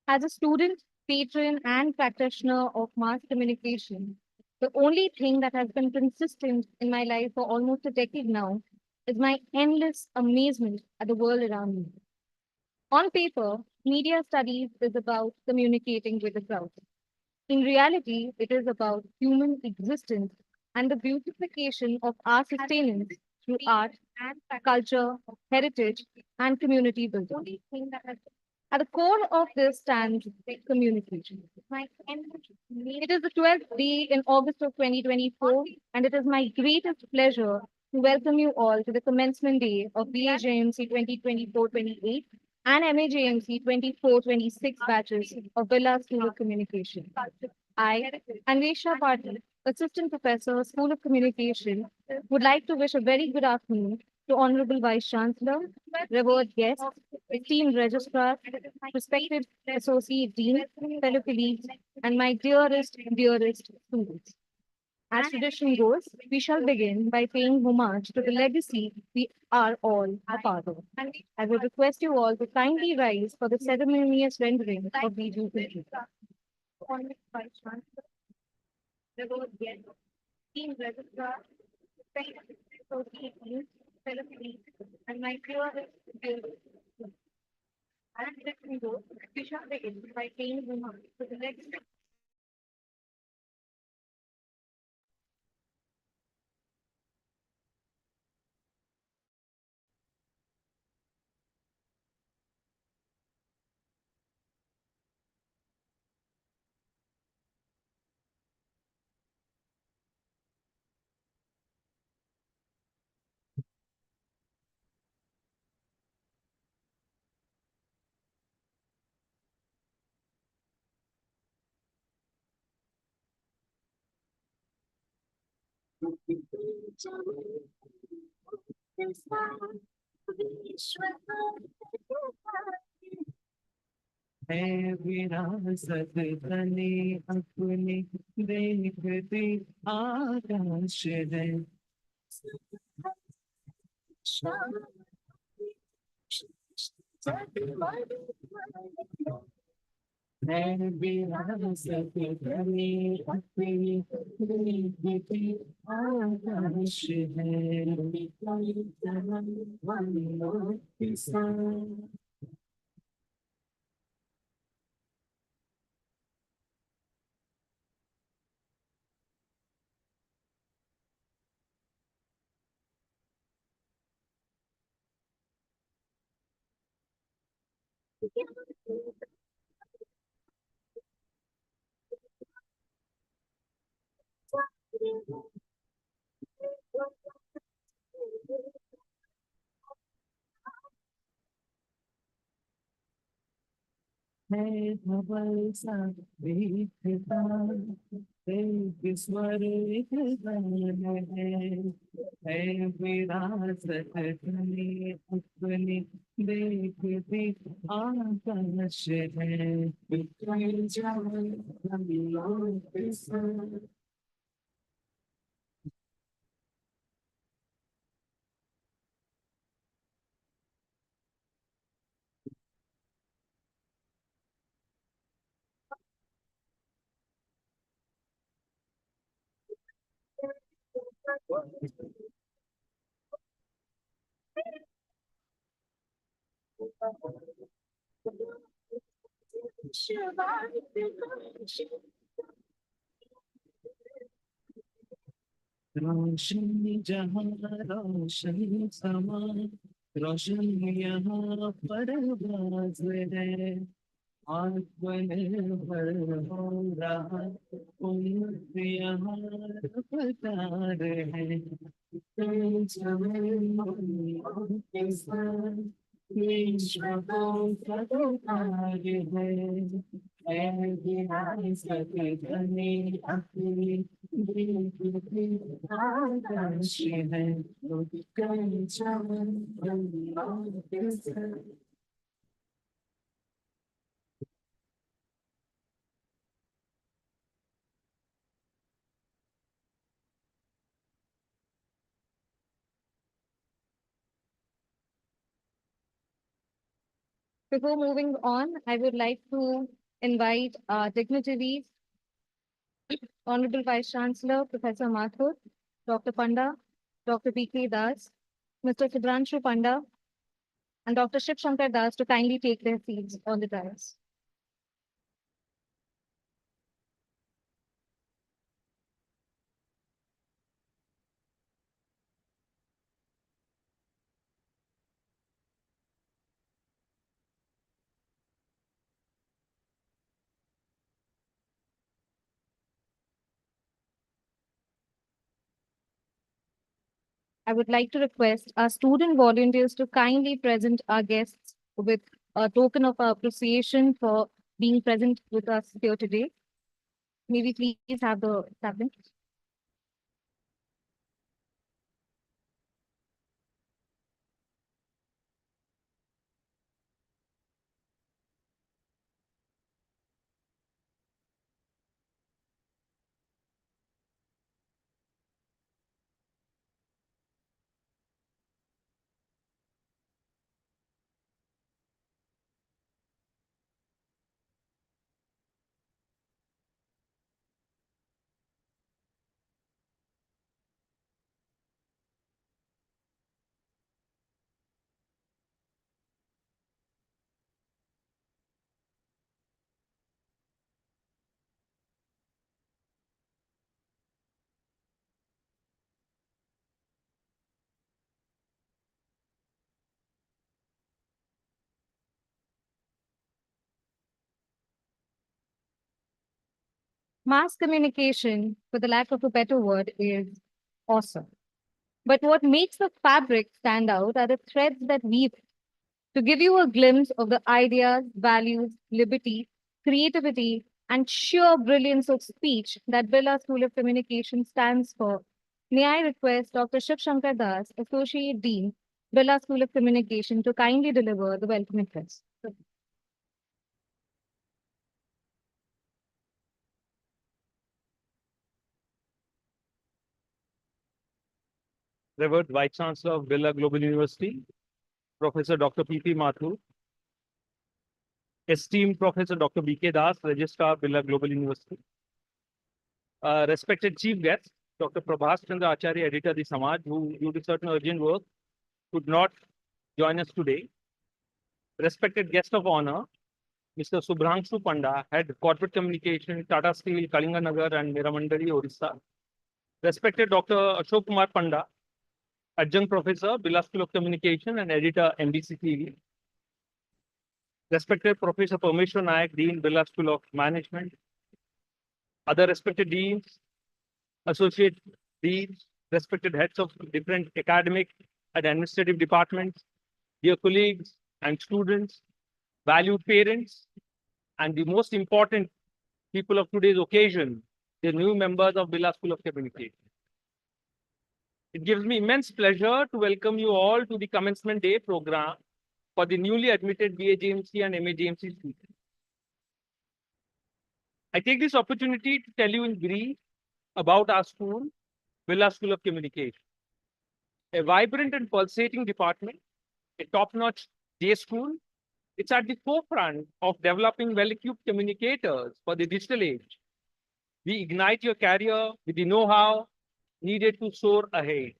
As a student, patron, and practitioner of mass communication, the only thing that has been consistent in my life for almost a decade now is my endless amazement at the world around me. On paper, media studies is about communicating with the crowd. In reality, it is about human existence and the beautification of our sustenance through art, culture, heritage, and community building. At the core of this stands communication. It is the 12th day in August of 2024, and it is my greatest pleasure to welcome you all to the commencement day of BAJMC 2024-28 and MAJMC 24-26 batches of Birla School of Communication. I, Anvesha Patil, Assistant Professor, School of Communication, would like to wish a very good afternoon to Honorable Vice Chancellor, revered guests, esteemed registrars, respected associate dean, fellow colleagues, and my dearest students. As tradition goes, we shall begin by paying homage to the legacy we are all a part of. I would request you all to kindly rise for the ceremonious rendering of the duty. Honorable Vice Chancellor, revered guests, esteemed registrars, respected associate dean, fellow colleagues, and my dearest students. As tradition goes, we shall begin by paying homage to the legacy. है विरासत बने अपने देखते आकाश है है विरासत बने अपने देखते आकाश है है धवल सा देखता एक स्वर एक गान है विरासत धनी अपनी देखती आकाश है बिखर जाए हम लोग के संग। रोशन जहाँ रोशन समा रोशन यहाँ परवाज़ है आत्मनिर्भर हो रहा उम्र यहाँ रफ्तार है तेज हमें के साथ विश्व को सरोकार है विरासत बने अपनी देखती आकाश है कई चमन के साथ। Before moving on, I would like to invite our dignitaries, Honorable Vice Chancellor, Professor Mathur, Dr. Panda, Dr. B.K. Das, Mr. Subhranshu Panda, and Dr. Shiv Shankar Das to kindly take their seats on the dais. I would like to request our student volunteers to kindly present our guests with a token of our appreciation for being present with us here today. May we please have the tablet? Mass communication, for the lack of a better word, is awesome. But what makes the fabric stand out are the threads that weave it. To give you a glimpse of the ideas, values, liberty, creativity, and sheer brilliance of speech that Birla School of Communication stands for, may I request Dr. Shiv Shankar Das, Associate Dean, Birla School of Communication, to kindly deliver the welcome address. Revered Vice Chancellor of Birla Global University, Professor Dr. P.P. Mathur, esteemed Professor Dr. B.K. Das, Registrar, Birla Global University, respected Chief Guest, Dr. Prabhas Chandra Acharya, Editor of the Samaj, who, due to certain urgent work, could not join us today. Respected Guest of Honor, Mr. Subhranshu Panda, Head Corporate Communication, Tata Steel, Kalinganagar and Miramandari, Orissa. Respected Dr. Ashok Kumar Panda, Adjunct Professor, Birla School of Communication and Editor, NBC TV. Respected Professor Parmeshwar Nayak, Dean, Birla School of Management. Other respected deans, associate deans, respected heads of different academic and administrative departments, dear colleagues and students, valued parents, and the most important people of today's occasion, the new members of Birla School of Communication. It gives me immense pleasure to welcome you all to the Commencement Day program for the newly admitted BAJMC and MAJMC students. I take this opportunity to tell you in brief about our school, Birla School of Communication. A vibrant and pulsating department, a top-notch day school. It's at the forefront of developing well-equipped communicators for the digital age. We ignite your career with the know-how needed to soar ahead.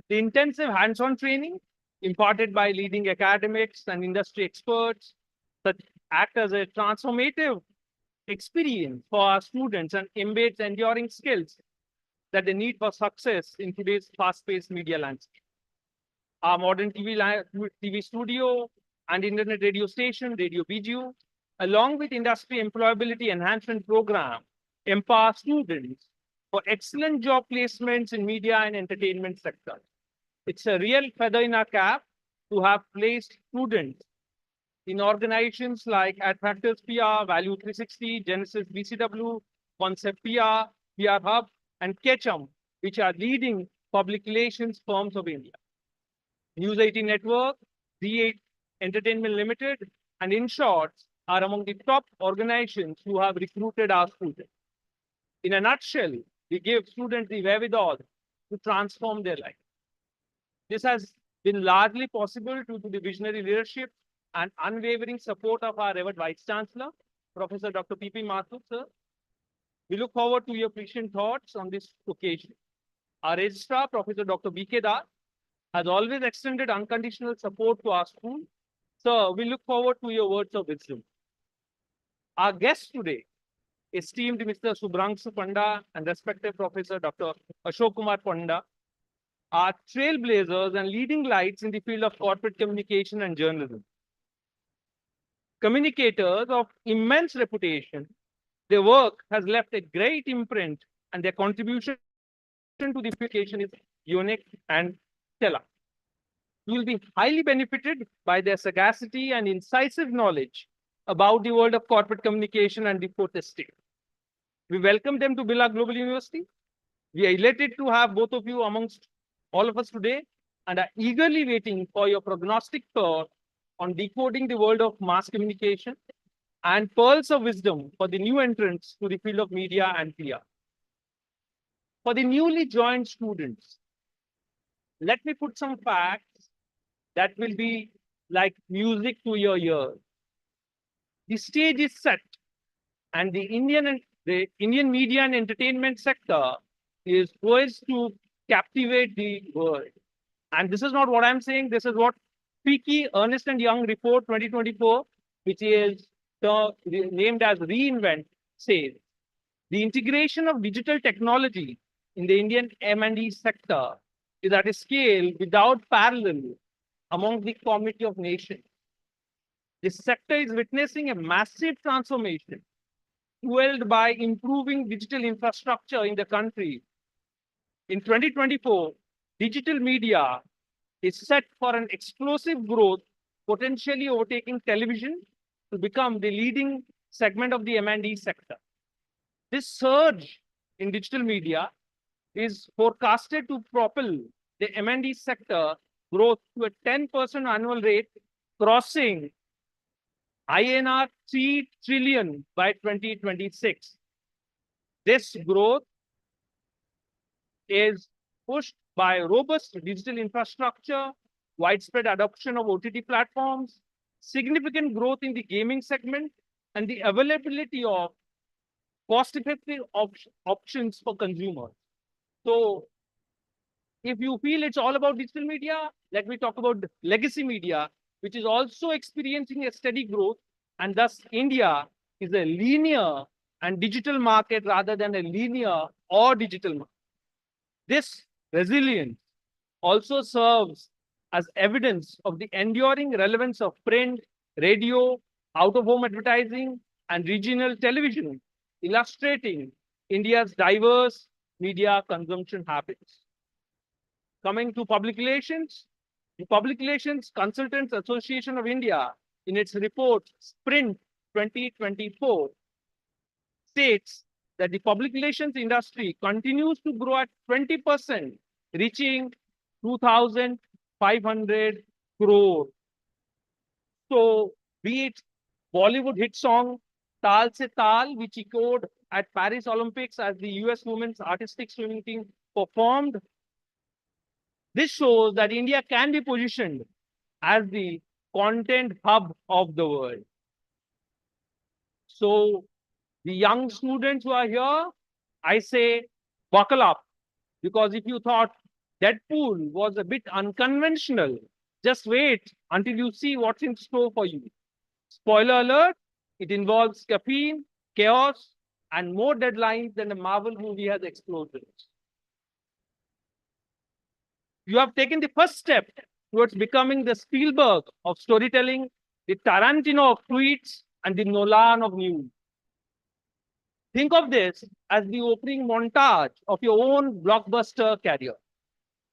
The intensive hands-on training imparted by leading academics and industry experts that act as a transformative experience for our students and embeds enduring skills that they need for success in today's fast-paced media landscape. Our modern TV studio and internet radio station, Radio BGU, along with industry employability enhancement program, empower students for excellent job placements in media and entertainment sector. It's a real feather in our cap to have placed students in organizations like Attractors PR, Value 360, Genesis BCW, Concept PR, PR Hub, and Ketchum, which are leading public relations firms of India. News 18 Network, D8 Entertainment Limited, and In Short are among the top organizations who have recruited our students. In a nutshell, we give students the wherewithal to transform their life. This has been largely possible due to the visionary leadership and unwavering support of our revered Vice Chancellor, Professor Dr. P.P. Mathur, sir. We look forward to your patient thoughts on this occasion. Our Registrar, Professor Dr. B.K. Das, has always extended unconditional support to our school. Sir, we look forward to your words of wisdom. Our guest today, esteemed Mr. Subhrangshu Panda and respected Professor Dr. Ashok Kumar Panda, are trailblazers and leading lights in the field of corporate communication and journalism. Communicators of immense reputation, their work has left a great imprint and their contribution to the communication is unique and stellar. You will be highly benefited by their sagacity and incisive knowledge about the world of corporate communication and report testing. We welcome them to Birla Global University. We are elated to have both of you amongst all of us today and are eagerly waiting for your prognostic tour on decoding the world of mass communication and pearls of wisdom for the new entrants to the field of media and PR. For the newly joined students, let me put some facts that will be like music to your ears. The stage is set, and the Indian media and entertainment sector is poised to captivate the world. And this is not what I'm saying. This is what Peaky Ernst and Young Report 2024, which is named as Reinvent, says. The integration of digital technology in the Indian M&E sector is at a scale without parallel among the Committee of Nations. This sector is witnessing a massive transformation fueled by improving digital infrastructure in the country. In 2024, digital media is set for an explosive growth, potentially overtaking television to become the leading segment of the M&E sector. This surge in digital media is forecasted to propel the M&E sector growth to a 10% annual rate, crossing INR 3 trillion by 2026. This growth is pushed by robust digital infrastructure, widespread adoption of OTT platforms, significant growth in the gaming segment, and the availability of cost-effective options for consumers. So, if you feel it's all about digital media, let me talk about legacy media, which is also experiencing a steady growth, and thus India is a linear and digital market rather than a linear or digital market. This resilience also serves as evidence of the enduring relevance of print, radio, out-of-home advertising, and regional television, illustrating India's diverse media consumption habits. Coming to public relations, the Public Relations Consultants Association of India, in its report Sprint 2024, states that the public relations industry continues to grow at 20%, reaching 2,500 crore. So, be it Bollywood hit song Taal Se Taal, which echoed at Paris Olympics as the US women's artistic swimming team performed. This shows that India can be positioned as the content hub of the world. So, the young students who are here, I say, buckle up. Because if you thought Deadpool was a bit unconventional, just wait until you see what's in store for you. Spoiler alert, it involves caffeine, chaos, and more deadlines than a Marvel movie has explosions. You have taken the first step towards becoming the Spielberg of storytelling, the Tarantino of tweets, and the Nolan of news. Think of this as the opening montage of your own blockbuster career.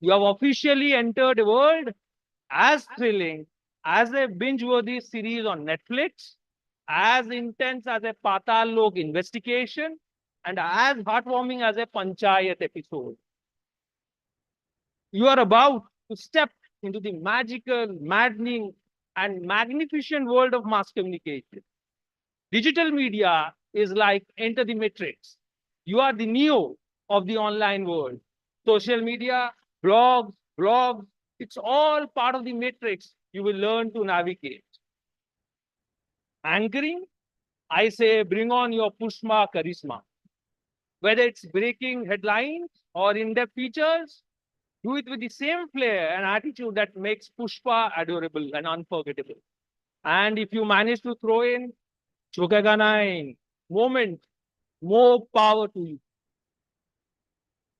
You have officially entered a world as thrilling as a binge-worthy series on Netflix, as intense as a Patal Lok investigation, and as heartwarming as a Panchayat episode. You are about to step into the magical, maddening, and magnificent world of mass communication. Digital media is like enter the matrix. You are the Neo of the online world. Social media, blogs, it's all part of the matrix you will learn to navigate. Anchoring, I say bring on your Pushma charisma. Whether it's breaking headlines or in-depth features, do it with the same flair and attitude that makes Pushpa adorable and unforgettable. And if you manage to throw in Chukaganain moment, more power to you.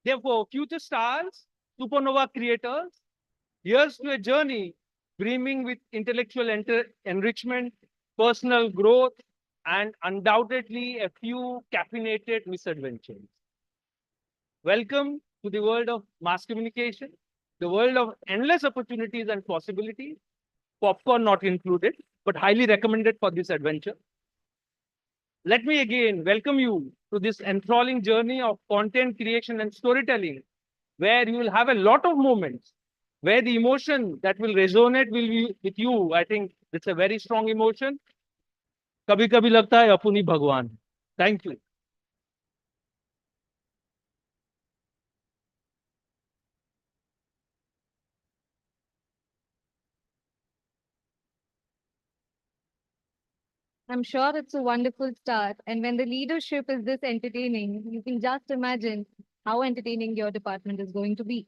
Therefore, future stars, supernova creators, here's to a journey brimming with intellectual enrichment, personal growth, and undoubtedly a few caffeinated misadventures. Welcome to the world of mass communication, the world of endless opportunities and possibilities, popcorn not included, but highly recommended for this adventure. Let me again welcome you to this enthralling journey of content creation and storytelling, where you will have a lot of moments where the emotion that will resonate will be with you. I think it's a very strong emotion. कभी कभी लगता है अपनी भगवान. Thank you. I'm sure it's a wonderful start. And when the leadership is this entertaining, you can just imagine how entertaining your department is going to be.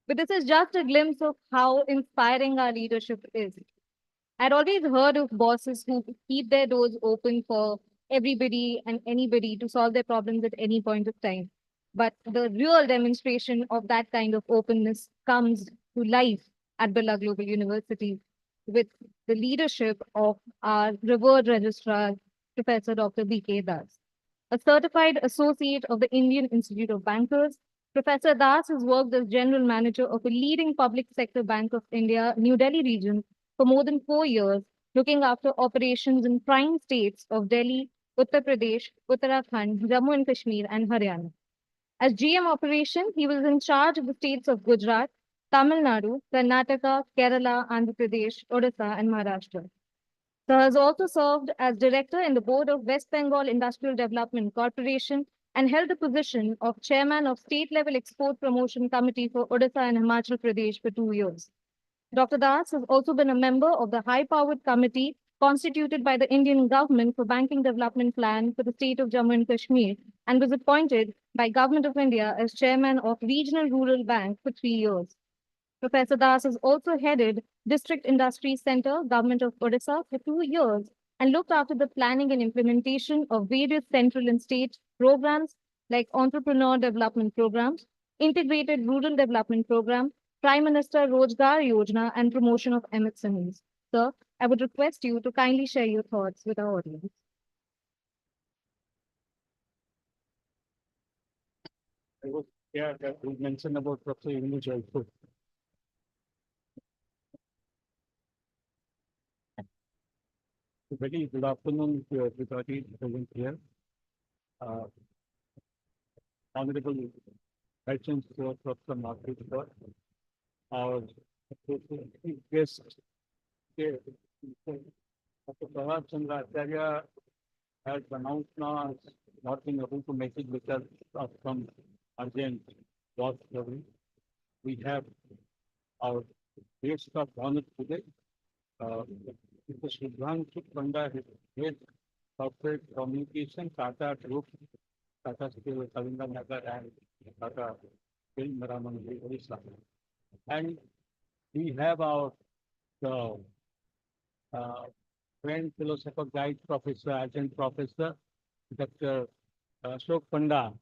But this is just a glimpse of how inspiring our leadership is. I'd always heard of bosses who keep their doors open for everybody and anybody to solve their problems at any point of time. But the real demonstration of that kind of openness comes to life at Birla Global University with the leadership of our revered registrar, Professor Dr. B.K. Das. A certified associate of the Indian Institute of Bankers, Professor Das has worked as general manager of a leading public sector bank of India, New Delhi region, for more than 4 years, looking after operations in prime states of Delhi, Uttar Pradesh, Uttarakhand, Jammu and Kashmir, and Haryana. As GM operation, he was in charge of the states of Gujarat, Tamil Nadu, Karnataka, Kerala, Andhra Pradesh, Odisha, and Maharashtra. Sir has also served as director in the board of West Bengal Industrial Development Corporation and held the position of chairman of state level export promotion committee for Odisha and Himachal Pradesh for 2 years. Dr. Das has also been a member of the high-powered committee constituted by the Indian government for Banking Development Plan for the state of Jammu and Kashmir and was appointed by Government of India as chairman of Regional Rural Bank for 3 years. Professor Das has also headed District Industry Center, Government of Odisha for 2 years and looked after the planning and implementation of various central and state programs like Entrepreneur Development Programs, Integrated Rural Development Program, Prime Minister Rojgar Yojana, and promotion of MSMEs. Sir, I would request you to kindly share your thoughts with our audience. I was, yeah, that we mentioned about Professor English also. Very good afternoon to everybody present here. Honorable Vice Chancellor Professor Margaret Scott, our guest, Dr. Prabhat Chandra Acharya has announced now as not being able to make it because of some urgent loss recovery. We have our guest of honor today, Mr. Shubhanshu Panda, head corporate communication, Tata Group, Tata Steel, Kalinganagar, and Tata Steel, Maramanandi, Odisha. And we have our uh, friend, philosopher, guide, professor, adjunct professor, Dr. Ashok Panda.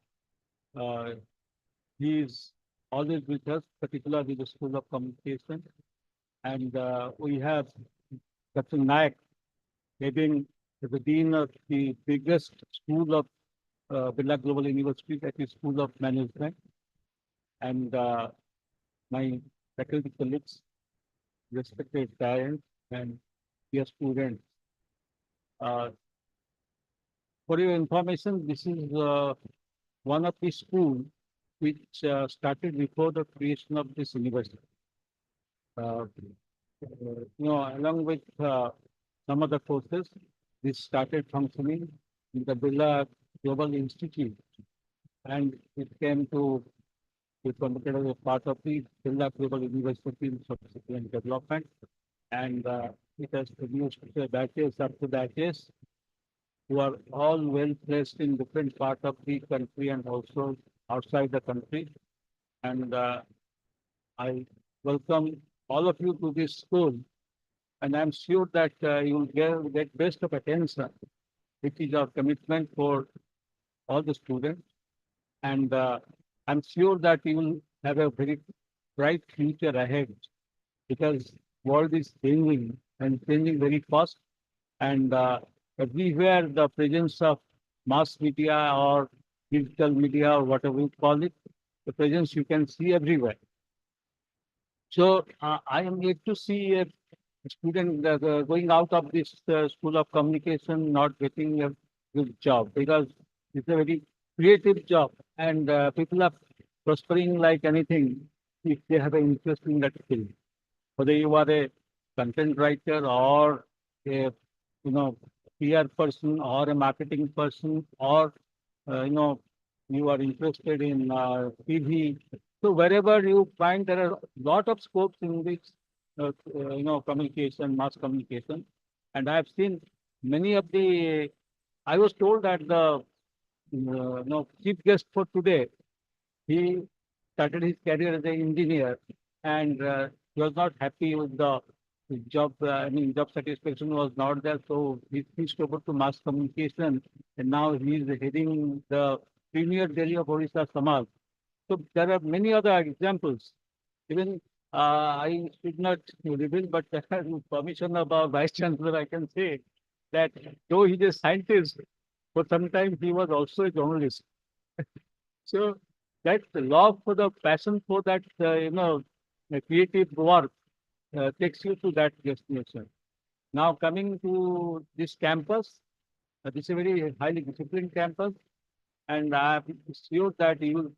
He is always with us, particularly the School of Communication. And we have Dr. Naik, heading the dean of the biggest school of Birla Global University, that is School of Management. And my faculty colleagues, respected parents, and dear students. For your information, this is one of the schools which started before the creation of this university. Along with some other courses, this started functioning in the Birla Global Institute, and it came to be conducted as a part of the Birla Global University in subsequent development. And it has produced batches after batches who are all well placed in different part of the country and also outside the country. And I welcome all of you to this school, and I'm sure that you will get best of attention, which is our commitment for all the students. And I'm sure that you will have a very bright future ahead because world is changing and changing very fast. And everywhere the presence of mass media or digital media or whatever you call it, the presence you can see everywhere. So I am yet to see a student going out of this school of communication not getting a good job because it's a very creative job and people are prospering like anything if they have an interest in that field. Whether you are a content writer or a PR person or a marketing person or you are interested in TV. So wherever you find there are a lot of scopes in this communication, mass communication, and I have seen many of the. I was told that the chief guest for today, he started his career as an engineer, and he was not happy with the job. I mean, job satisfaction was not there, so he switched over to mass communication, and now he is heading the Premier Delhi of Orissa Samaj. So there are many other examples. Even I should not reveal, but with permission of our Vice Chancellor, I can say that though he is a scientist, for some time he was also a journalist. So that love for the passion for that, creative work takes you to that destination. Now coming to this campus, this is a very highly disciplined campus, and I'm sure that you,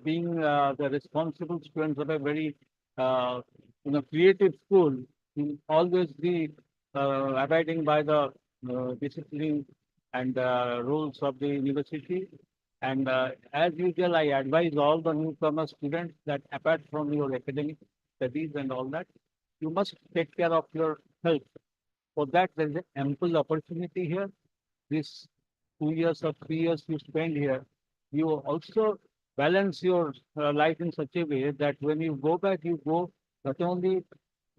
being the responsible students of a very, creative school, will always be abiding by the discipline and rules of the university. And as usual, I advise all the newcomer students that apart from your academic studies and all that, you must take care of your health. For that, there is an ample opportunity here. This 2 years or 3 years you spend here, you also balance your life in such a way that when you go back, you go not only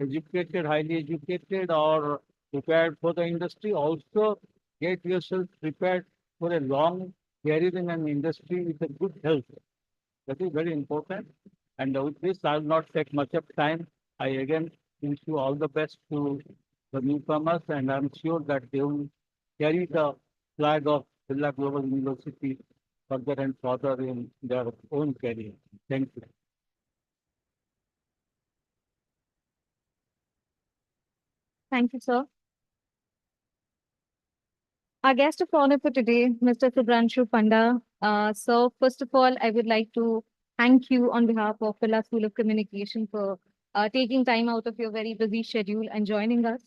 educated, highly educated, or prepared for the industry, also get yourself prepared for a long career in an industry with a good health. That is very important. And with this, I'll not take much of time. I again wish you all the best to the newcomers, and I'm sure that they will carry the flag of Birla Global University further and further in their own career. Thank you. Thank you, sir. Our guest of honor for today, Mr. Subhranshu Panda. So, first of all, I would like to thank you on behalf of Birla School of Communication for taking time out of your very busy schedule and joining us.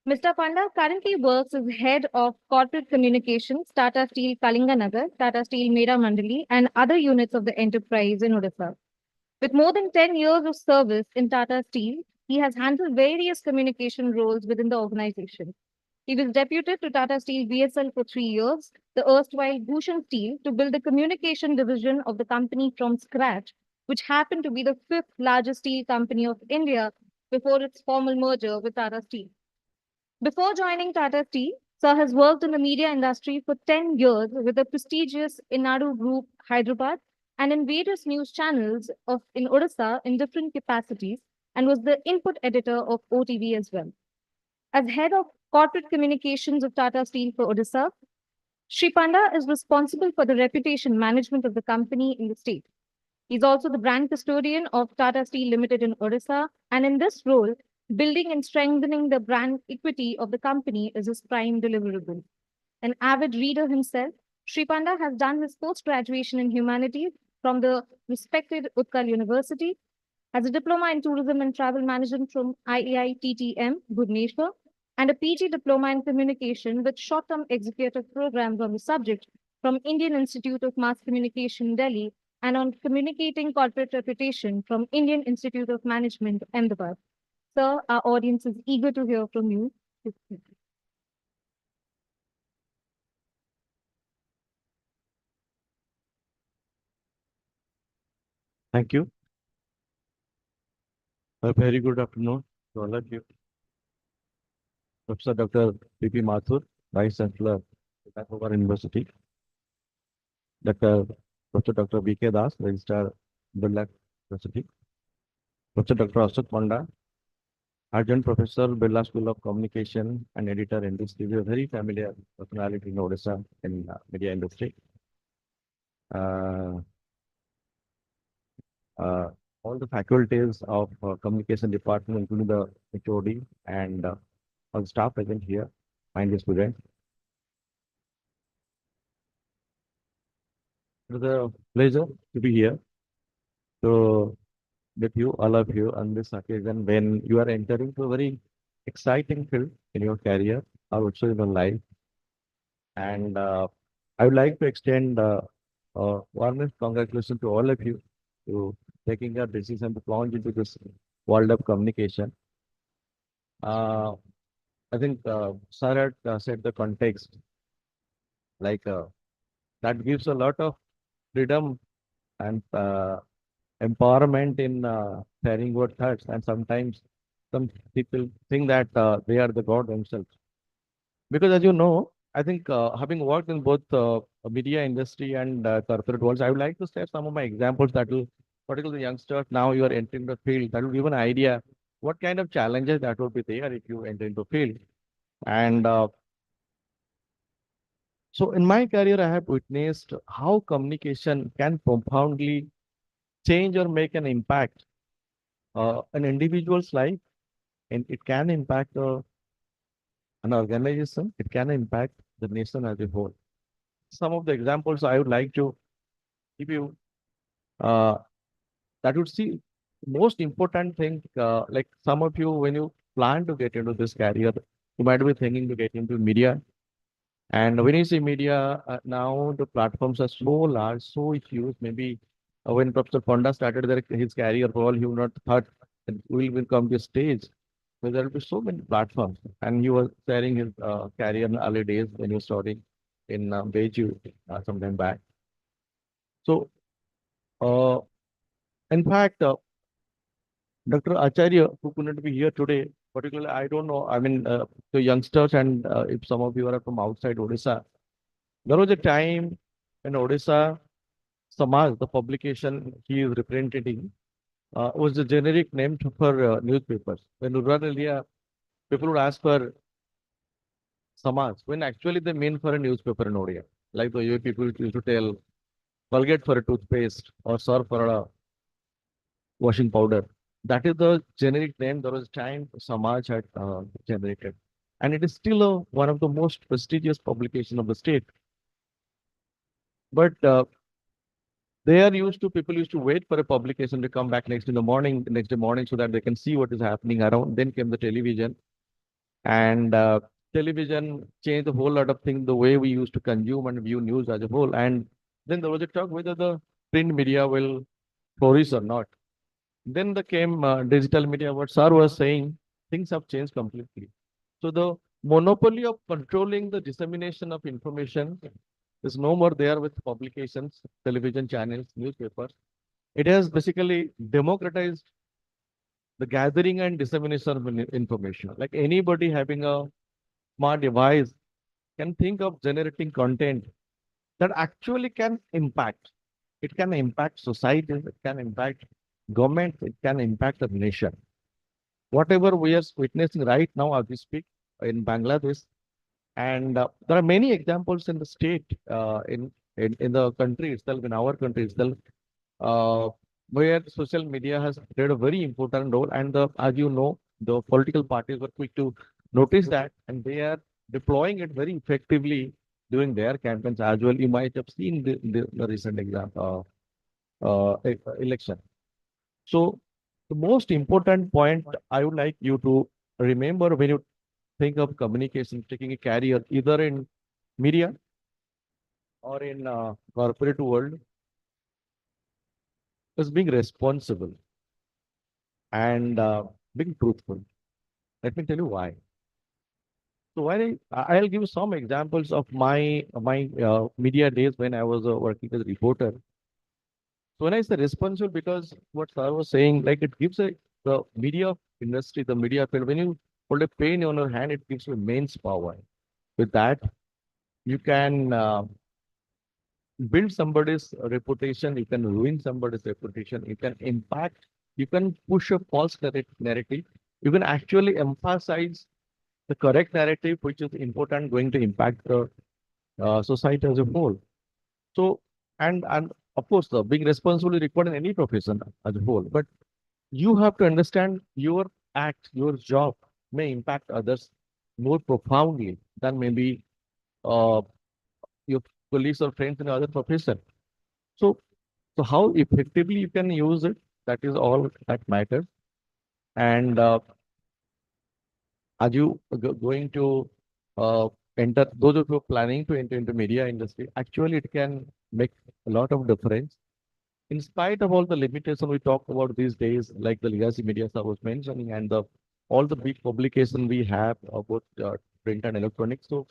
Mr. Panda currently works as head of corporate communications, Tata Steel Kalinganagar, Tata Steel Mera Mandali, and other units of the enterprise in Odisha. With more than 10 years of service in Tata Steel, he has handled various communication roles within the organization. He was deputed to Tata Steel BSL for 3 years, the erstwhile Bhushan Steel, to build the communication division of the company from scratch, which happened to be the fifth largest steel company of India before its formal merger with Tata Steel. Before joining Tata Steel, Sir has worked in the media industry for 10 years with the prestigious Inadu Group, Hyderabad, and in various news channels in Odisha in different capacities, and was the input editor of OTV as well. As head of corporate communications of Tata Steel for Odisha, Shri Panda is responsible for the reputation management of the company in the state. He's also the brand custodian of Tata Steel Limited in Odisha, and in this role, building and strengthening the brand equity of the company is his prime deliverable. An avid reader himself, Shri Panda has done his post-graduation in humanities from the respected Utkal University, has a diploma in tourism and travel management from IAI-TTM, Bhubaneswar, and a PG diploma in communication with short-term executive programs on the subject from Indian Institute of Mass Communication, Delhi, and on communicating corporate reputation from Indian Institute of Management, Ahmedabad. Sir, our audience is eager to hear from you. Thank you. A very good afternoon to all of you. Professor Dr. P.P. Mathur, Vice Chancellor, Vancouver University. Professor Dr. B.K. Das, Registrar, Birla University. Professor Dr. Ashok Panda, Adjunct Professor, Birla School of Communication and Editor Industry. We are very familiar personality in Odisha in media industry. Uh, all the faculties of communication department, including the HOD and all the staff present here, and the students. It is a pleasure to be here to with you, all of you, on this occasion when you are entering to a very exciting field in your career or also in your life. And I would like to extend warmest congratulations to all of you to taking a decision to plunge into this world of communication. I think Sir had said the context, like that gives a lot of freedom and empowerment in sharing your thoughts. And sometimes some people think that they are the God themselves. Because as you know, I think having worked in both media industry and corporate worlds, I would like to share some of my examples that will, particularly youngsters, now you are entering the field, that will give an idea what kind of challenges that will be there if you enter into field. And so in my career, I have witnessed how communication can profoundly change or make an impact an individual's life, and it can impact an organization, it can impact the nation as a whole. Some of the examples I would like to give you uh, that would see most important thing, like some of you, when you plan to get into this career, you might be thinking to get into media. And when you see media, now the platforms are so large, so huge. Maybe when Professor Fonda started his career, all he would not thought that will come to a stage where there will be so many platforms. And he was sharing his career in the early days when he was studying in Beijing some time back. So, uh, in fact, Dr. Acharya, who couldn't be here today, particularly, I don't know, I mean, the youngsters and if some of you are from outside Odisha, there was a time in Odisha, Samaj, the publication he is representing, was the generic name for newspapers. When rural area, people would ask for Samaj, when actually they mean for a newspaper in Odia. Like the way people used to tell Colgate for a toothpaste or Surf for a washing powder. That is the generic name. There was time Samaj had generated. And it is still one of the most prestigious publication of the state. But they are used to, people used to wait for a publication to come back next day morning, so that they can see what is happening around. Then came the television, and television changed a whole lot of things, the way we used to consume and view news as a whole. And then there was a talk whether the print media will flourish or not. Then the came digital media. What Sir was saying, things have changed completely. So the monopoly of controlling the dissemination of information is no more there with publications, television channels, newspapers. It has basically democratized the gathering and dissemination of information. Like anybody having a smart device can think of generating content that actually can impact. It can impact societies, it can impact government, it can impact the nation. Whatever we are witnessing right now as we speak in Bangladesh, and there are many examples in the state, in the country itself, in our country itself, uh, where social media has played a very important role. And as you know, the political parties were quick to notice that, and they are deploying it very effectively during their campaigns as well. You might have seen the recent example, election. So the most important point I would like you to remember when you think of communication, taking a career either in media or in corporate world, is being responsible. And being truthful. Let me tell you why. So I'll give you some examples of my media days when I was working as a reporter. So when I say responsible, because what sir was saying, like it gives the media industry, the media field, when you hold a pen on your hand, it gives you immense power. With that, you can build somebody's reputation, you can ruin somebody's reputation, you can impact, you can push a false narrative, you can actually emphasize the correct narrative, which is important, going to impact the society as a whole. So, and of course, the being responsible is required in any profession as a whole. But you have to understand your act, your job may impact others more profoundly than maybe uh, your colleagues or friends in other profession. So, so how effectively you can use it, that is all that matters. And are you going to enter, those of you who are planning to enter into media industry, actually it can make a lot of difference. In spite of all the limitations we talk about these days, like the legacy media I was mentioning, and the all the big publication we have about print and electronics. So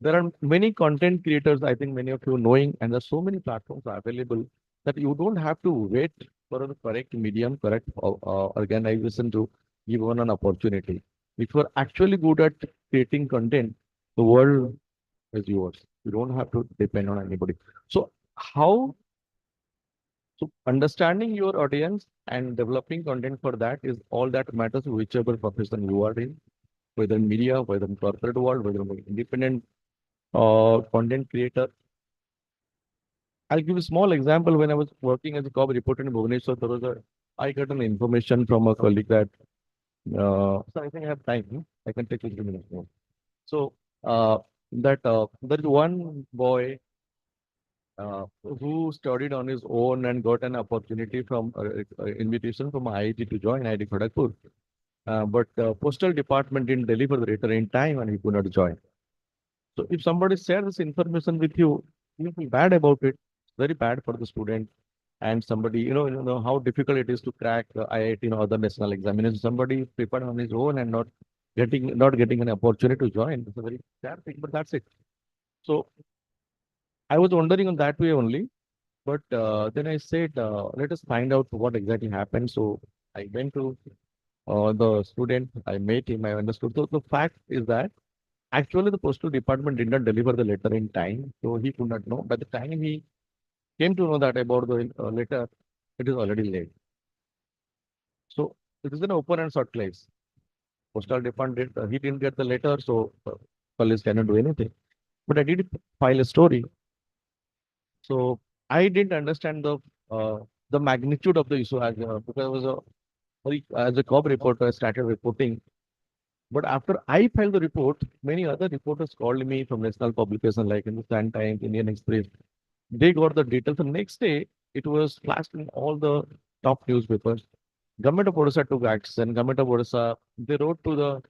there are many content creators, I think many of you knowing, and there's so many platforms are available that you don't have to wait for the correct medium, correct organization to give one an opportunity. If you're actually good at creating content, the world is yours. You don't have to depend on anybody. So how so understanding your audience and developing content for that is all that matters, whichever profession you are in, whether in media, whether in corporate world, whether in independent content creator. I'll give a small example. When I was working as a cop reporter in Bhubaneswar, I got an information from a colleague that, so I think I have time. I can take 2 minutes more. So there is one boy who studied on his own and got an opportunity from invitation from IIT to join IIT Kharagpur. But postal department didn't deliver the letter in time and he could not join. So if somebody shares this information with you, you feel bad about it. Very bad for the student. And somebody, you know how difficult it is to crack IIT and other national examinations. Somebody prepared on his own and not getting an opportunity to join. It's a very sad thing, but that's it. So I was wondering on that way only. But then I said, let us find out what exactly happened. So I went to the student, I met him, I understood. So the fact is that actually the postal department did not deliver the letter in time. So he could not know. By the time he came to know that about the letter, it is already late. So it is an open and short case. Postal department, he didn't get the letter, so police cannot do anything. But I did file a story. So I didn't understand the magnitude of the issue because I was as a cop reporter, I started reporting. But after I filed the report, many other reporters called me from national publication like Hindustan Times, Indian Express. They got the details. The next day, it was flashed in all the top newspapers. Government of Odisha took action. Government of Odisha, they wrote to the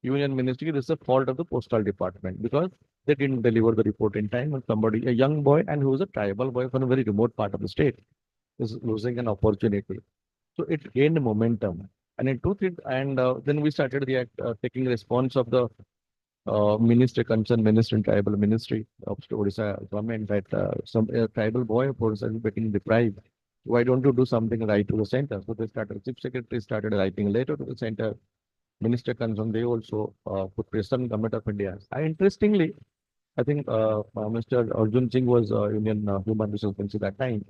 Union Ministry, this is a fault of the postal department because they didn't deliver the report in time. And somebody, a young boy, and who was a tribal boy from a very remote part of the state, is losing an opportunity. So it gained momentum. And in 2, 3, and then we started taking response of the ministry, concerned minister and tribal ministry of Odisha government that some tribal boy of Odisha is getting deprived. Why don't you do something right to the center? So they started, chief secretary started writing a letter to the center. Minister concerned, they also put pressure on government of India. Interestingly, I think Mr. Arjun Singh was Union Human Resource Minister that time.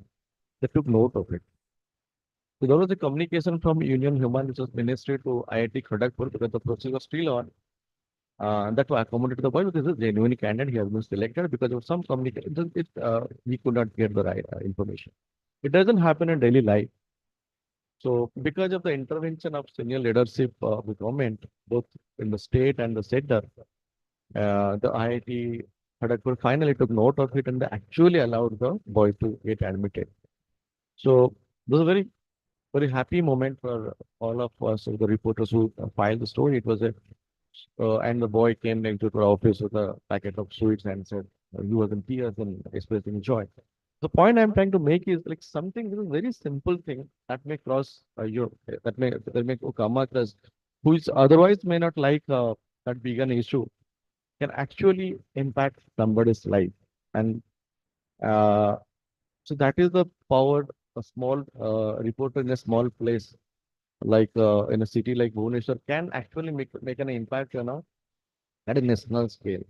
They took note of it. So there was a communication from Union Human Resource Ministry to IIT Kharagpur because the process was still on. That was accommodated the boy because he's a genuine candidate. He has been selected because of some communication. He could not get the right information. It doesn't happen in daily life. So because of the intervention of senior leadership of the government, both in the state and the center, the IIT Kharagpur finally took note of it and they actually allowed the boy to get admitted. So this was a very happy moment for all of us, the reporters who filed the story. It was and the boy came into our office with a packet of sweets and said, he was in tears and expressing joy. The point I'm trying to make is like something, this is very simple thing that may cross that may come across who is otherwise may not like that big an issue, can actually impact somebody's life. And uh, so that is the power a small reporter in a small place, like in a city like Bhubaneswar, can actually make an impact, at a national scale,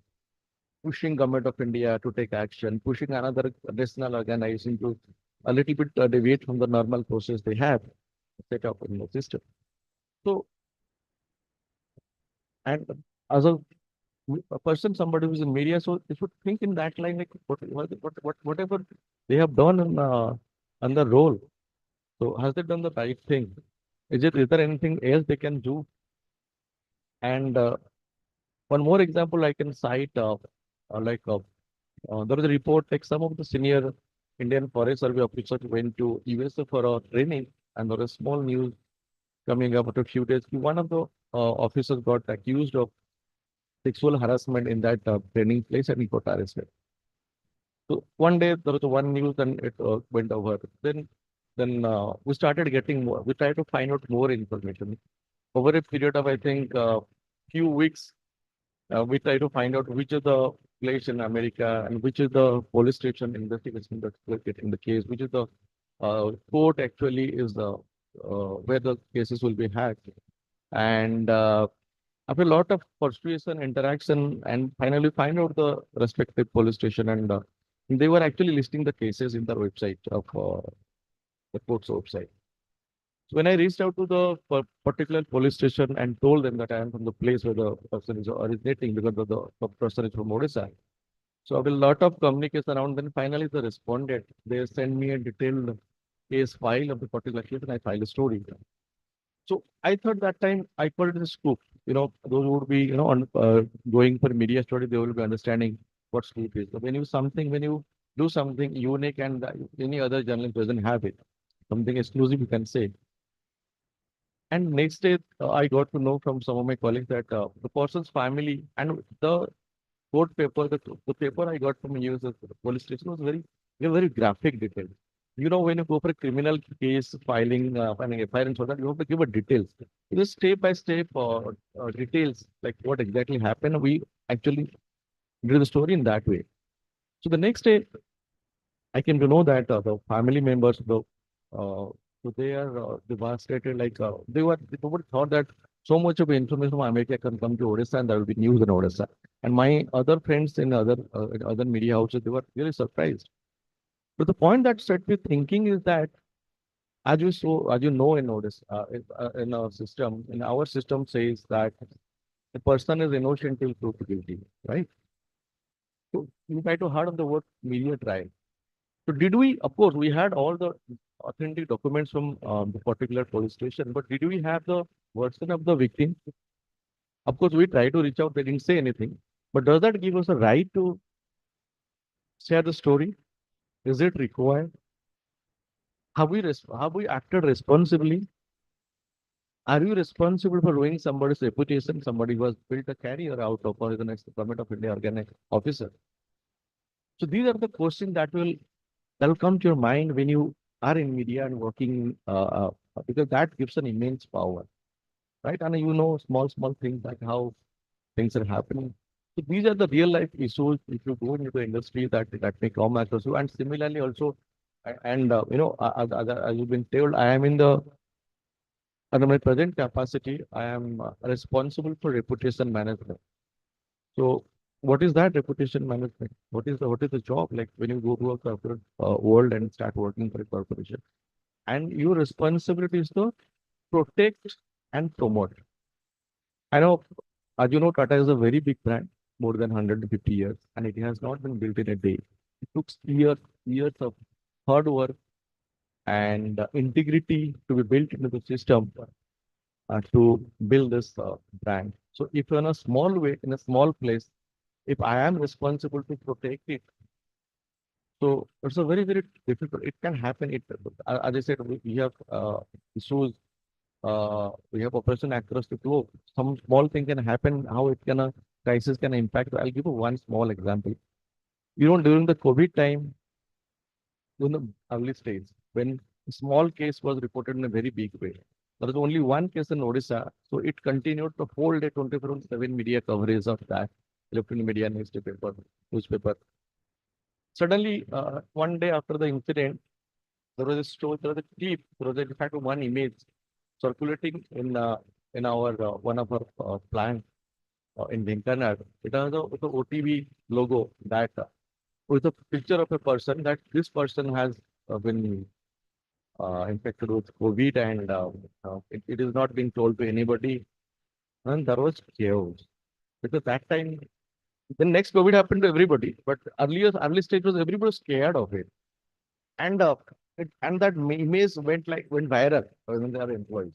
pushing government of India to take action, pushing another national organization to a little bit deviate from the normal process they have set up in the system. So, and as a person, somebody who's in media, so they should think in that line, like whatever they have done on the role. So, has they done the right thing? Is there anything else they can do? And one more example I can cite, like there was a report like some of the senior Indian Forest Survey officers went to USA for a training, and there was small news coming up after a few days. One of the officers got accused of sexual harassment in that training place and he got arrested. So one day there was one news and it went over. Then we started getting more. We tried to find out more information over a period of I think few weeks. We try to find out which is the place in America and which is the police station investigation that's getting the case, which is the court actually is the where the cases will be hacked. And after a lot of persuasion, interaction, and finally find out the respective police station, and they were actually listing the cases in their website of the court's website. So when I reached out to the particular police station and told them that I am from the place where the person is originating because the person is from Odisha. So after a lot of communication around, then finally they responded. They sent me a detailed case file of the particular case and I filed a story. So I thought that time I called it a scoop. Those who would be, going for media study, they will be understanding what scoop is. So when you do something unique and any other journalist doesn't have it, something exclusive, you can say. And next day, I got to know from some of my colleagues that the person's family and the court paper, the paper I got from US police station was very graphic detail. When you go for a criminal case filing, filing a FIR and so that, you have to give a details. It is step by step details, like what exactly happened. We actually did the story in that way. So the next day, I came to know that the family members, so they are devastated. Like they would thought that so much of information from America can come to Odisha and there will be news in Odisha. And my other friends in other media houses, they were really surprised. But the point that set me thinking is that, as you know, in Odisha, in our system says that the person is innocent till proved guilty, right? So you try to hard on the word media trial. So did we, of course, we had all the authentic documents from the particular police station, but did we have the version of the victim? Of course, we tried to reach out, they didn't say anything. But does that give us a right to share the story? Is it required? Have we acted responsibly? Are you responsible for ruining somebody's reputation, somebody who has built a career out of or is the next government of India organic officer? So these are the questions that will come to your mind when you are in media and working, because that gives an immense power, right? And small things like how things are happening. So these are the real life issues if you go into the industry that may come across you. And similarly also, as you've been told, I am under my present capacity, I am responsible for reputation management. So what is that reputation management? What is the job like when you go to a corporate world and start working for a corporation? And your responsibility is to protect and promote. I know, as you know, Tata is a very big brand, more than 150 years, and it has not been built in a day. It took years of hard work and integrity to be built into the system to build this brand. So if in a small way, in a small place, if I am responsible to protect it, so it's a very difficult. It can happen. As I said, we have issues. We have operation across the globe. Some small thing can happen. How it can a crisis can impact. I'll give you one small example. During the COVID time, in the early stage, when a small case was reported in a very big way, There was only one case in Odisha. So it continued the whole day, 24/7 media coverage of that, electronic media, newspaper. Suddenly, one day after the incident, there was a story, there was a clip, there was in fact one image circulating in our one of our plant in Venkanar. It has with a OTV logo that with a picture of a person that this person has been infected with COVID and it is not being told to anybody. And there was chaos because that time the next COVID happened to everybody, but early stage was everybody was scared of it, and and that image went viral when they are employees.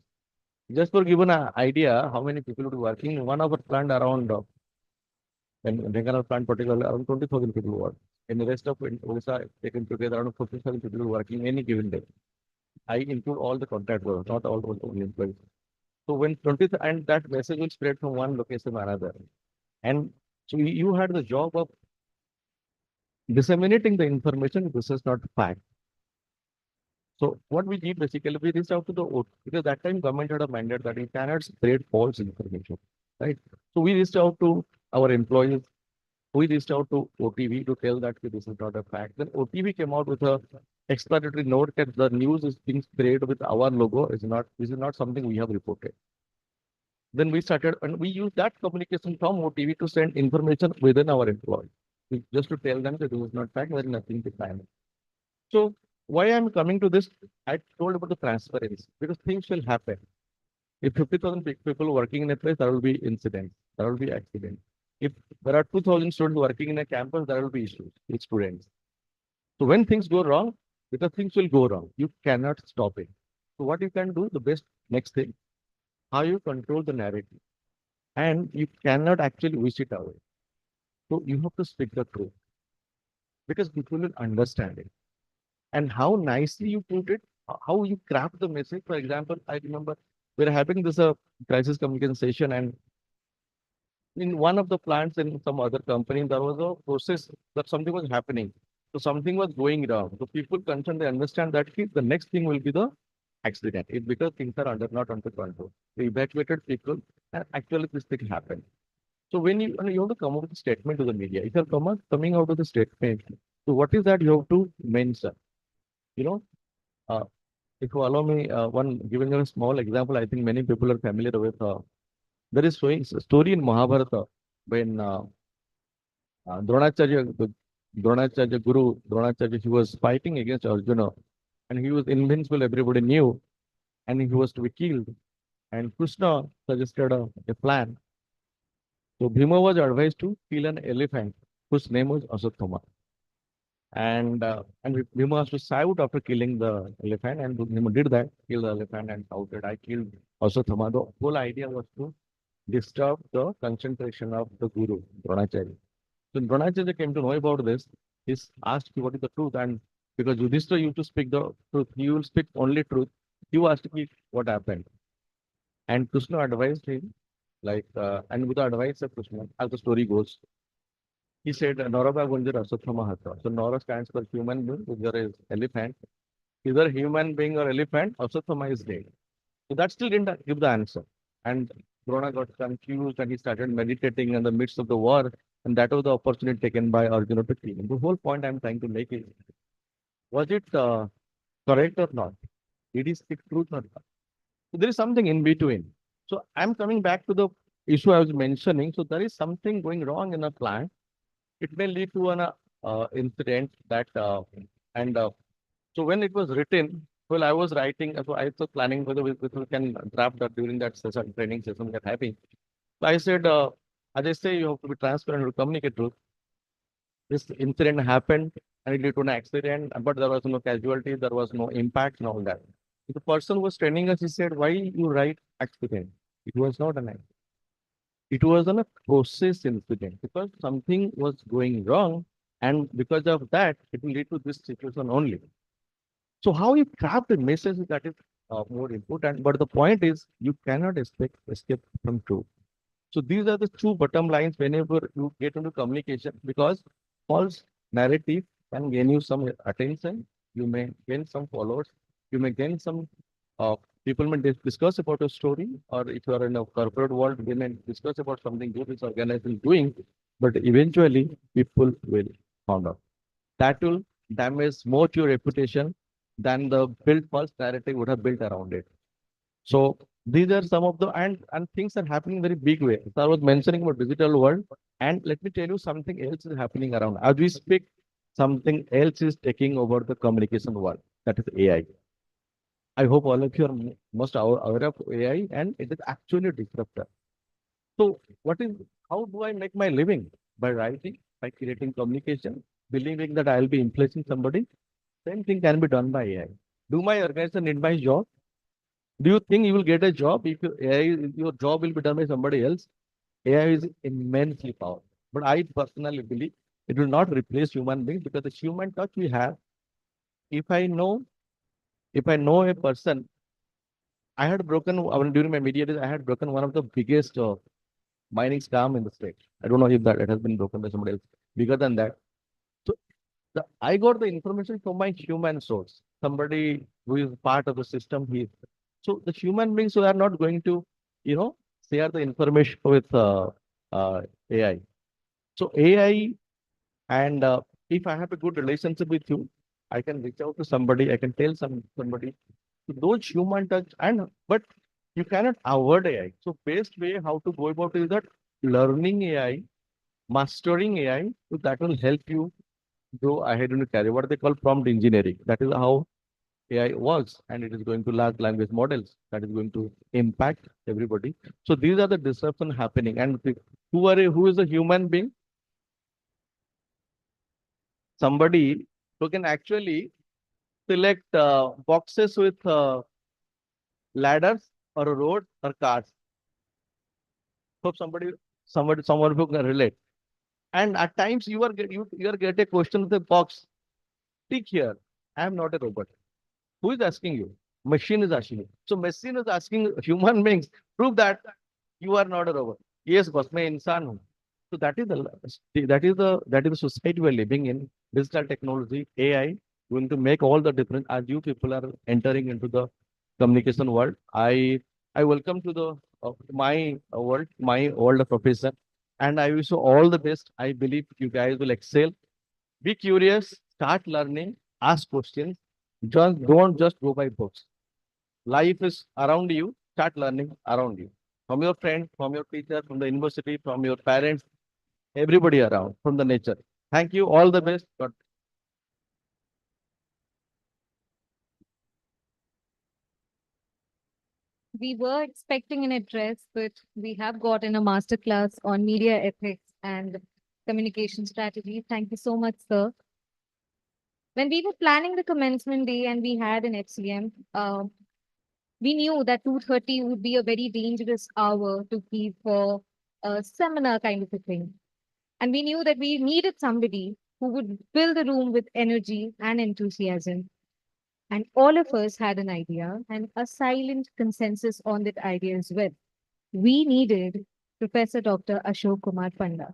Just for given an idea, how many people would be working in one of our plant around in Venkanar plant particularly around 20,000 people work. In the rest of Odisha, taken together around 40,000 people working any given day. I include all the contract workers, not all the employees. So when 20 and that message will spread from one location to another. And so you had the job of disseminating the information. This is not fact. So what we did basically, we reached out to the because that time government had a mandate that you cannot spread false information, right? So we reached out to our employees. We reached out to OTV to tell that this is not a fact. Then OTV came out with a explanatory note that the news is being spread with our logo. This is not something we have reported. Then we started and we used that communication from OTV to send information within our employees, just to tell them that this is not fact, there is nothing to find. So why I'm coming to this, I told about the transparency because things will happen. If 50,000 people working in a place, there will be incidents, there will be accidents. If there are 2,000 students working in a campus, there will be issues with students. So when things go wrong, because things will go wrong, you cannot stop it. So what you can do, the best next thing, how you control the narrative. And you cannot actually wish it away. So you have to speak the truth because people will understand it. And how nicely you put it, how you craft the message. For example, I remember we were having this crisis communication session, and in one of the plants in some other company, there was a process that something was happening. So something was going wrong. So people concerned, they understand that the next thing will be the accident. It because things are not under control. They evacuated people, and actually this thing happened. So when you have to come up with a statement to the media, if you're coming out with a statement, so what is that you have to mention? You know, uh, if you allow me, one giving you a small example, I think many people are familiar with. There is showing a story in Mahabharata when Dronacharya, he was fighting against Arjuna, and he was invincible. Everybody knew, and he was to be killed. And Krishna suggested a plan. So Bhima was advised to kill an elephant whose name was Asatthama. And Bhima has to shout after killing the elephant, and Bhima did that, killed the elephant and shouted, I killed Asatthama. The whole idea was to disturb the concentration of the Guru, Dronacharya. So Dronacharya came to know about this. He asked what is the truth, and because Yudhishthira used to speak the truth, he will speak only truth. He asked me what happened. And Krishna advised him, and with the advice of Krishna, as the story goes, he said, Narada Gunjar Asatthama Hata. So Nara stands for human being, Gunjar is elephant. Either human being or elephant, Asatthama is dead. So that still didn't give the answer. And Drona got confused and he started meditating in the midst of the war. And that was the opportunity taken by Arjuna to kill him. The whole point I'm trying to make is, was it correct or not? Did he speak truth or not? So there is something in between. So I'm coming back to the issue I was mentioning. So there is something going wrong in a plant. It may lead to an incident that and so when it was written, well, I was writing, so I was planning whether we can draft that during that session, training session we are having. So I said, as I say, you have to be transparent to communicate truth. This incident happened and it led to an accident, but there was no casualty, there was no impact and all that. The person who was training us, he said, why you write accident? It was not an accident. It was a process incident because something was going wrong, and because of that, it will lead to this situation only. So how you craft a message that is more important, but the point is you cannot escape from truth. So these are the two bottom lines whenever you get into communication, because false narrative can gain you some attention, you may gain some followers, you may gain some People may discuss about a story, or if you are in a corporate world, they may discuss about something good this organization is doing, but eventually people will find out. That will damage more to your reputation than the built false narrative would have built around it. So these are some of the and things are happening very big way. So I was mentioning about digital world, and let me tell you something else is happening around. As we speak, something else is taking over the communication world. That is AI. I hope all of you are most aware of AI, and it is actually a disruptor. So how do I make my living? By writing, by creating communication, believing that I'll be influencing somebody. Same thing can be done by AI. Do my organization need my job? Do you think you will get a job if your job will be done by somebody else? AI is immensely powerful. But I personally believe it will not replace human beings because the human touch we have, if I know, if I know a person, I had broken, during my media days, I had broken one of the biggest mining scam in the state. I don't know if that it has been broken by somebody else. Bigger than that. So I got the information from my human source, somebody who is part of the system. So the human beings who are not going to, you know, share the information with uh, AI. So AI, and if I have a good relationship with you, I can reach out to somebody. I can tell somebody. So those human touch, and but you cannot avoid AI. So best way how to go about is that learning AI, mastering AI, so that will help you go ahead in your career. What they call prompt engineering. That is how AI works, and it is going to large language models that is going to impact everybody. So these are the disruption happening. And who is a human being? Somebody who can actually select boxes with ladders or a road or cars. Hope someone who can relate. And at times you are get a question with a box. Tick here. I am not a robot. Who is asking you? Machine is asking you. So machine is asking human beings, prove that you are not a robot. Yes, boss, मैं इंसान हूँ. So that is the society we are living in. Digital technology, AI, going to make all the difference as you people are entering into the communication world. I welcome to the my world of profession, and I wish you all the best. I believe you guys will excel. Be curious, start learning, ask questions. Don't just go by books. Life is around you. Start learning around you. From your friends, from your teacher, from the university, from your parents, everybody around, from the nature. Thank you. All the best. God We were expecting an address, but we have gotten a masterclass on media ethics and communication strategy. Thank you so much, sir. When we were planning the commencement day and we had an FCM, we knew that 2:30 would be a very dangerous hour to keep for a seminar kind of a thing. And we knew that we needed somebody who would fill the room with energy and enthusiasm. And all of us had an idea and a silent consensus on that idea as well. We needed Professor Dr. Ashok Kumar Panda.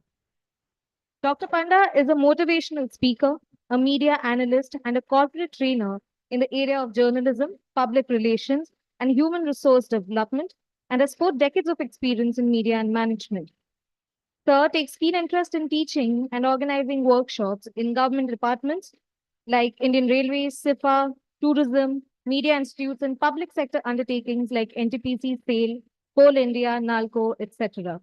Dr. Panda is a motivational speaker, a media analyst, and a corporate trainer in the area of journalism, public relations, and human resource development, and has 4 decades of experience in media and management. Sir takes keen interest in teaching and organizing workshops in government departments like Indian Railways, SIFA, tourism, media institutes, and public sector undertakings like NTPC, SAIL, Coal India, NALCO, etc.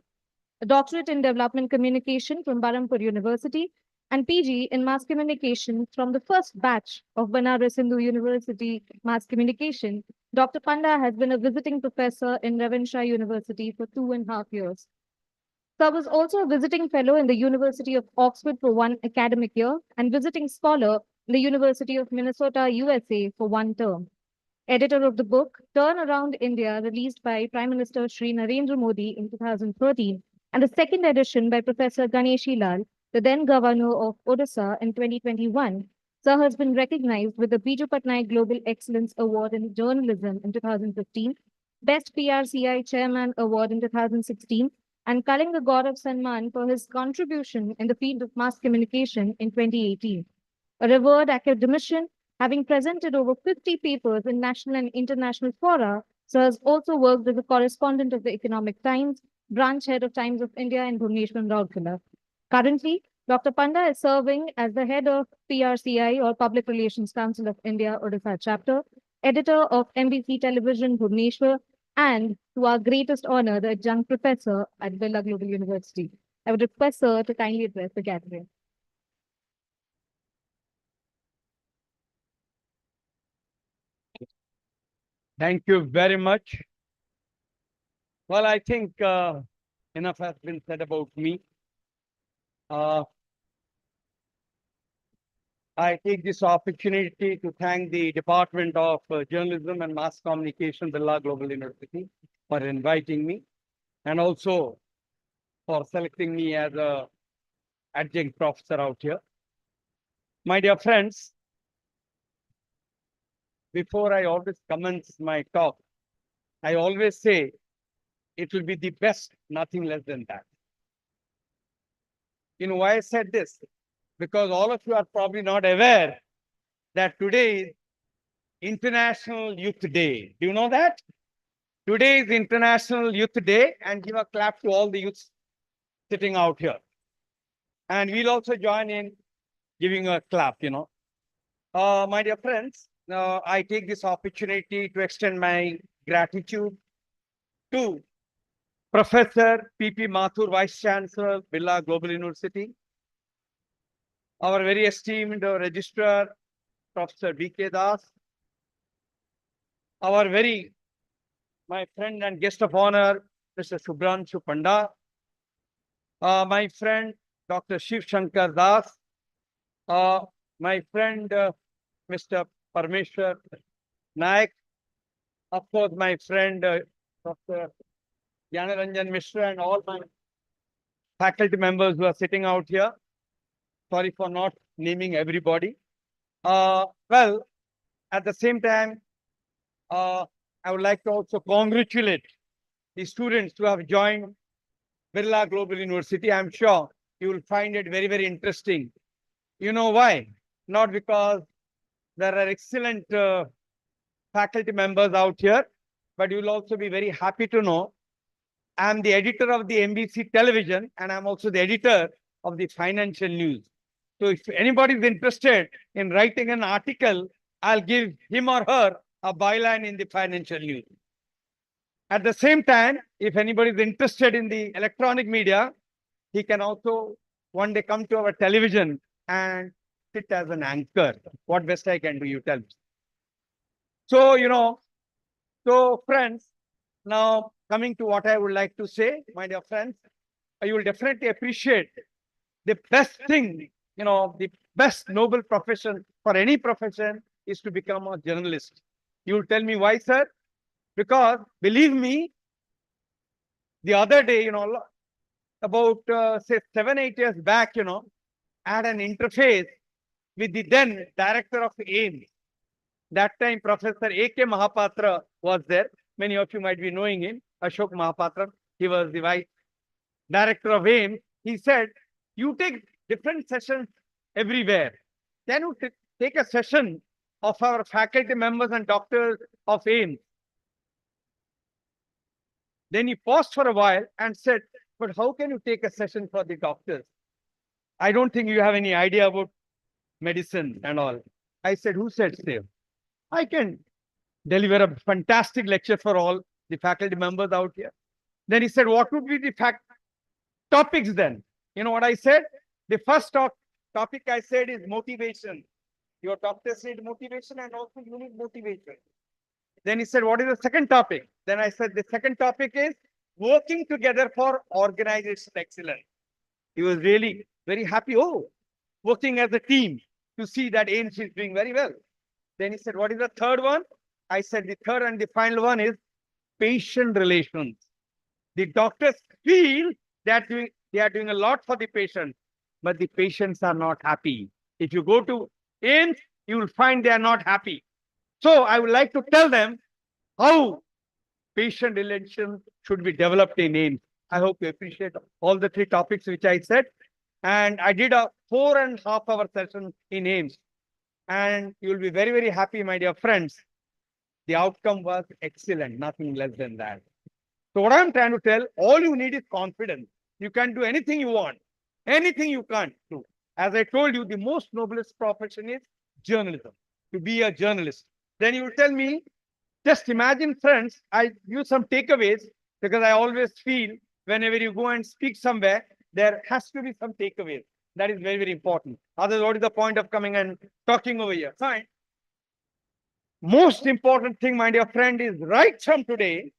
A doctorate in development communication from Barampur University, and PG in mass communication from the first batch of Banaras Hindu University Mass Communication. Dr. Panda has been a visiting professor in Ravenshaw University for 2.5 years. Sir was also a visiting fellow in the University of Oxford for 1 academic year and visiting scholar in the University of Minnesota, USA for 1 term. Editor of the book Turn Around India, released by Prime Minister Shri Narendra Modi in 2013, and the second edition by Professor Ganeshi Lal, the then governor of Odisha, in 2021. Sir has been recognized with the Biju Patnaik Global Excellence Award in Journalism in 2015, Best PRCI Chairman Award in 2016, and Kalinga Gaurav Sanman for his contribution in the field of mass communication in 2018. A revered academician, having presented over 50 papers in national and international fora, Sir has also worked as a correspondent of the Economic Times, branch head of Times of India in Bhubaneswar and Rourkela. Currently, Dr. Panda is serving as the head of PRCI or Public Relations Council of India Odisha chapter, editor of MBC Television Bhubaneswar, and to our greatest honor, the adjunct professor at Birla Global University. I would request sir to kindly address the gathering. Thank you very much. Well, I think enough has been said about me. I take this opportunity to thank the Department of Journalism and Mass Communication, Birla Global University, for inviting me, and also for selecting me as a adjunct professor out here. My dear friends, before I always commence my talk, I always say it will be the best, nothing less than that. You know why I said this? Because all of you are probably not aware that today is International Youth Day. Do you know that? Today is International Youth Day, and give a clap to all the youths sitting out here. And we'll also join in giving a clap, My dear friends, I take this opportunity to extend my gratitude to Professor P.P. Mathur, Vice Chancellor, Birla Global University, our very esteemed Registrar, Professor B.K. Das, our my friend and guest of honor, Mr. Subhranshu Panda, my friend, Dr. Shiv Shankar Das, my friend, Mr. Parmeshwar Naik, of course, my friend, Dr. Jnanaranjan Mishra, and all my faculty members who are sitting out here. Sorry for not naming everybody. Well, at the same time, I would like to also congratulate the students who have joined Birla Global University. I'm sure you will find it very, very interesting. You know why? Not because there are excellent faculty members out here, but you will also be very happy to know I'm the editor of the MBC Television, and I'm also the editor of the Financial News. So if anybody is interested in writing an article, I'll give him or her a byline in the Financial News. At the same time, if anybody is interested in the electronic media, he can also one day come to our television and sit as an anchor. What best I can do, you tell me. So, friends, now coming to what I would like to say, my dear friends, you will definitely appreciate the best thing, the best noble profession for any profession is to become a journalist. You will tell me why, sir? Because believe me, the other day, about say 7-8 years back, I had an interface with the then director of AIMS. That time, Professor A.K. Mahapatra was there. Many of you might be knowing him, Ashok Mahapatra. He was the vice director of AIMS. He said, you take different sessions everywhere. Can you take a session of our faculty members and doctors of AIMS? Then he paused for a while and said, but how can you take a session for the doctors? I don't think you have any idea about medicine and all. I said, who said so? I can deliver a fantastic lecture for all the faculty members out here. Then he said, what would be the topics then? You know what I said? The first topic I said is motivation. Your doctors need motivation, and also you need motivation. Then he said, what is the second topic? Then I said, the second topic is working together for organization excellence. He was really very happy. Oh, working as a team to see that AIMS is doing very well. Then he said, what is the third one? I said, the third and the final one is patient relations. The doctors feel that they are doing a lot for the patient, but the patients are not happy. If you go to AIMS, you will find they are not happy. So I would like to tell them how patient relations should be developed in AIMS. I hope you appreciate all the three topics which I said. And I did a 4.5 hour session in AIMS. And you will be very, very happy, my dear friends. The outcome was excellent, nothing less than that. So what I'm trying to tell, all you need is confidence. You can do anything you want, anything you can't do. As I told you, the most noblest profession is journalism, to be a journalist. Then you will tell me, just imagine, friends, I use some takeaways because I always feel whenever you go and speak somewhere, there has to be some takeaways. That is very, very important. Otherwise, what is the point of coming and talking over here? Fine. Most important thing, my dear friend, is right from today,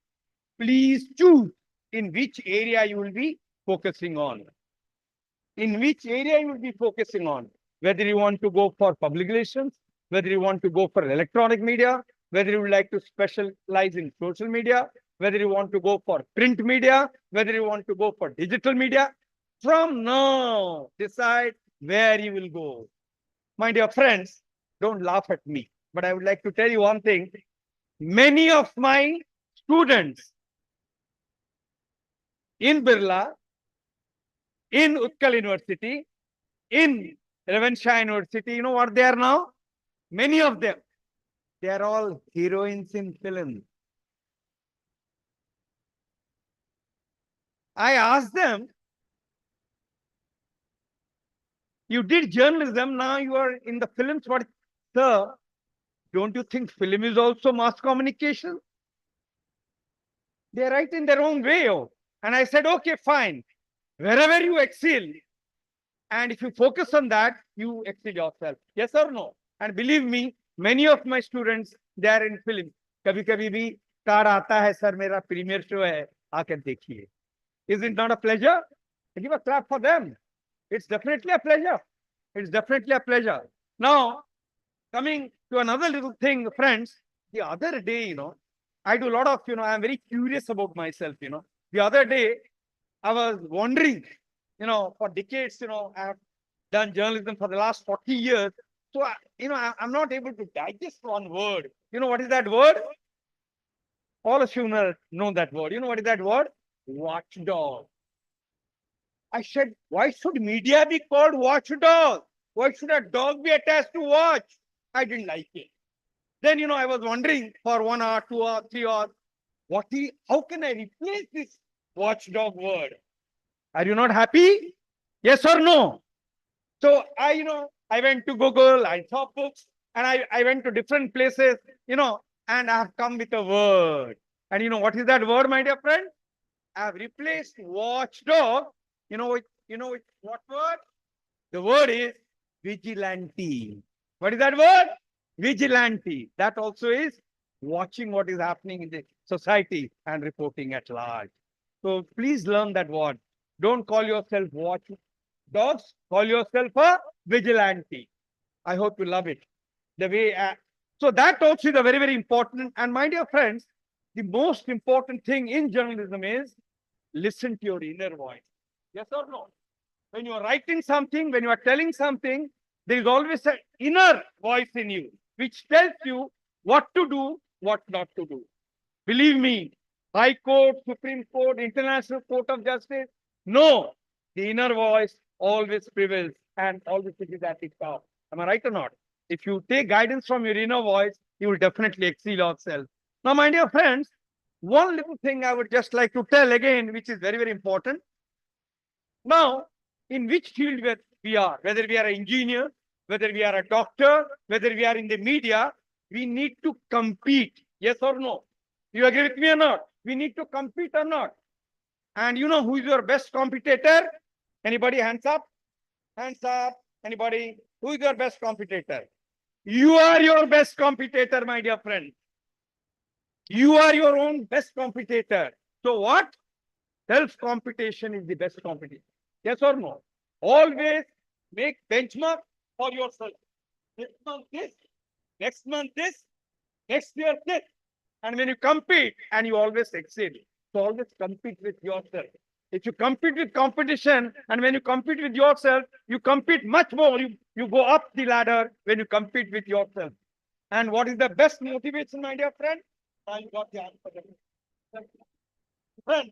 please choose in which area you will be focusing on. In which area you will be focusing on. Whether you want to go for public relations, whether you want to go for electronic media, whether you would like to specialize in social media, whether you want to go for print media, whether you want to go for digital media. From now, decide where you will go. My dear friends, don't laugh at me, but I would like to tell you one thing. Many of my students in Birla, in Utkal University, in Ravenshire University, you know what they are now? Many of them, they are all heroines in film. I asked them, you did journalism, now you are in the films. What, sir, don't you think film is also mass communication? They're right in their own way. Oh. And I said, okay, fine. Wherever you excel, and if you focus on that, you excel yourself. Yes or no? And believe me, many of my students, they are in film. कभी-कभी भी card आता है, sir मेरा premiere show है, आकर देखिए. Is it not a pleasure? Give a clap for them. It's definitely a pleasure. It's definitely a pleasure. Now, coming to another little thing, friends, the other day, I do a lot of, I'm very curious about myself, The other day, I was wondering, for decades, I have done journalism for the last 40 years. So, I'm not able to digest one word. You know what is that word? All of you know that word. You know what is that word? Watchdog. I said, why should media be called watchdog? Why should a dog be attached to watch? I didn't like it. Then, I was wondering for 1 hour, 2 hours, 3 hours, how can I replace this watchdog word? Are you not happy? Yes or no? So I went to Google, I saw books, and I went to different places, and I have come with a word. And what is that word, my dear friend? I have replaced watchdog. What word? The word is vigilante. What is that word? Vigilante. That also is watching what is happening in the society and reporting at large. So please learn that word. Don't call yourself watchdogs. Call yourself a vigilante. I hope you love it. The way. So that also is a very, very important. And my dear friends, the most important thing in journalism is listen to your inner voice. Yes or no? When you are writing something, when you are telling something, there is always an inner voice in you, which tells you what to do, what not to do. Believe me, High Court, Supreme Court, International Court of Justice, no, the inner voice always prevails and always is at the top. Am I right or not? If you take guidance from your inner voice, you will definitely excel yourself. Now, my dear friends, one little thing I would just like to tell again, which is very, very important. Now, in which field we are, whether we are an engineer, whether we are a doctor, whether we are in the media, we need to compete. Yes or no? You agree with me or not? We need to compete or not? And you know who is your best competitor? Anybody? Hands up. Hands up. Anybody? Who is your best competitor? You are your best competitor, my dear friend. You are your own best competitor. So what? Self-competition is the best competition. Yes or no? Always make benchmark for yourself. This month this, next month this, next year this. And when you compete, and you always excel, so always compete with yourself. If you compete with competition, and when you compete with yourself, you compete much more. You go up the ladder when you compete with yourself. And what is the best motivation, my dear friend? You got the answer. Friend,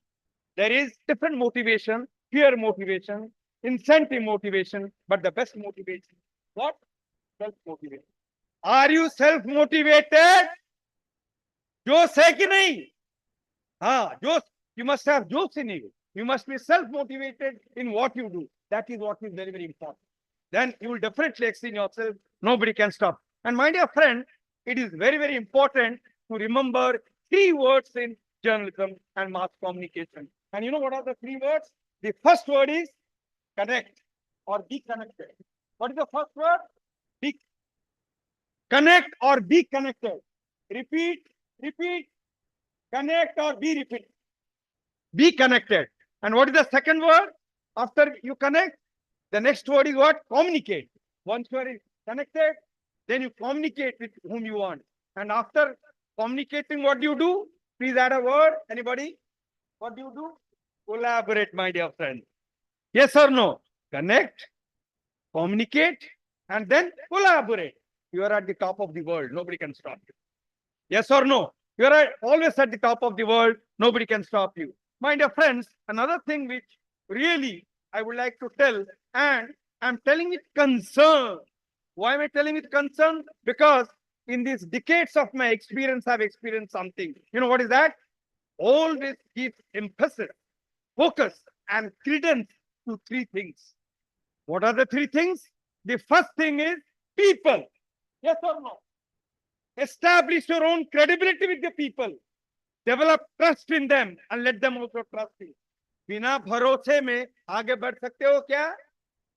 there is different motivation, peer motivation, incentive motivation, but the best motivation, what? Self-motivation. Are you self-motivated? जोश है कि नहीं? हाँ, जोश. You must have josh in you. You must be self-motivated in what you do. That is what is very, very important. Then you will definitely exceed yourself. Nobody can stop. And my dear friend, it is very, very important to remember 3 words in journalism and mass communication. And you know what are the 3 words? The first word is connect or be connected. What is the first word? Be connect or be connected. Repeat, repeat, connect or be repeat. Be connected. And what is the second word? After you connect, the next word is what? Communicate. Once you are connected, then you communicate with whom you want. And after communicating, what do you do? Please add a word. Anybody? What do you do? Collaborate, my dear friend. Yes or no? Connect, communicate, and then collaborate. You are at the top of the world. Nobody can stop you. Yes or no? You are always at the top of the world. Nobody can stop you. My dear friends, another thing which really I would like to tell, and I'm telling with concern. Why am I telling with concern? Because in these decades of my experience, I've experienced something. You know what is that? Always give emphasis, focus, and credence to 3 things. What are the 3 things? The first thing is people. Yes or no? Establish your own credibility with the people. Develop trust in them and let them also trust you. बिना भरोसे में आगे बढ़ सकते हो क्या?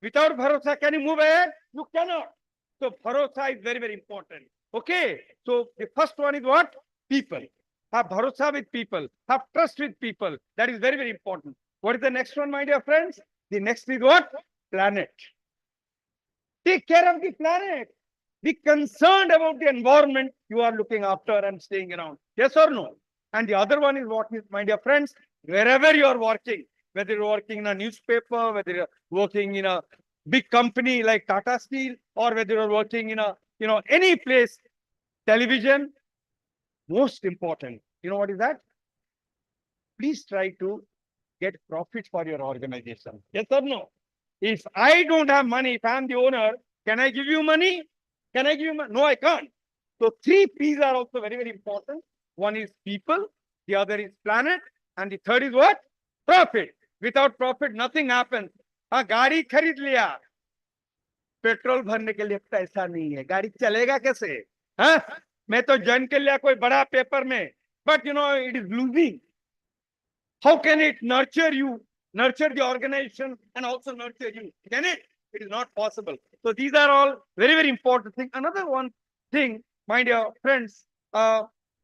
Without bharosa, can you move ahead? You cannot. So bharosa is very, very important. Okay. So the first one is what? People. Have bharosa with people. Have trust with people. That is very, very important. What is the next one, my dear friends? The next is what? Planet. Take care of the planet. Be concerned about the environment you are looking after and staying around. Yes or no? And the other one is what is, my dear friends, wherever you are working, whether you're working in a newspaper, whether you're working in a big company like Tata Steel, or whether you're working in a, any place, television, most important. You know what is that? Please try to get profit for your organization. Yes or no? If I don't have money, if I'm the owner, can I give you money? Can I give you money? No, I can't. So 3 P's are also very, very important. One is people, the other is planet, and the third is what? Profit. Without profit, nothing happens. हाँ, गाड़ी खरीद लिया, petrol भरने के लिए पैसा नहीं है, गाड़ी चलेगा कैसे? हाँ, मैं तो जन के लिए कोई बड़ा पेपर में, but it is losing. How can it nurture you, nurture the organization, and also nurture you? Can it? It is not possible. So these are all very, very important things. Another one thing, my dear friends,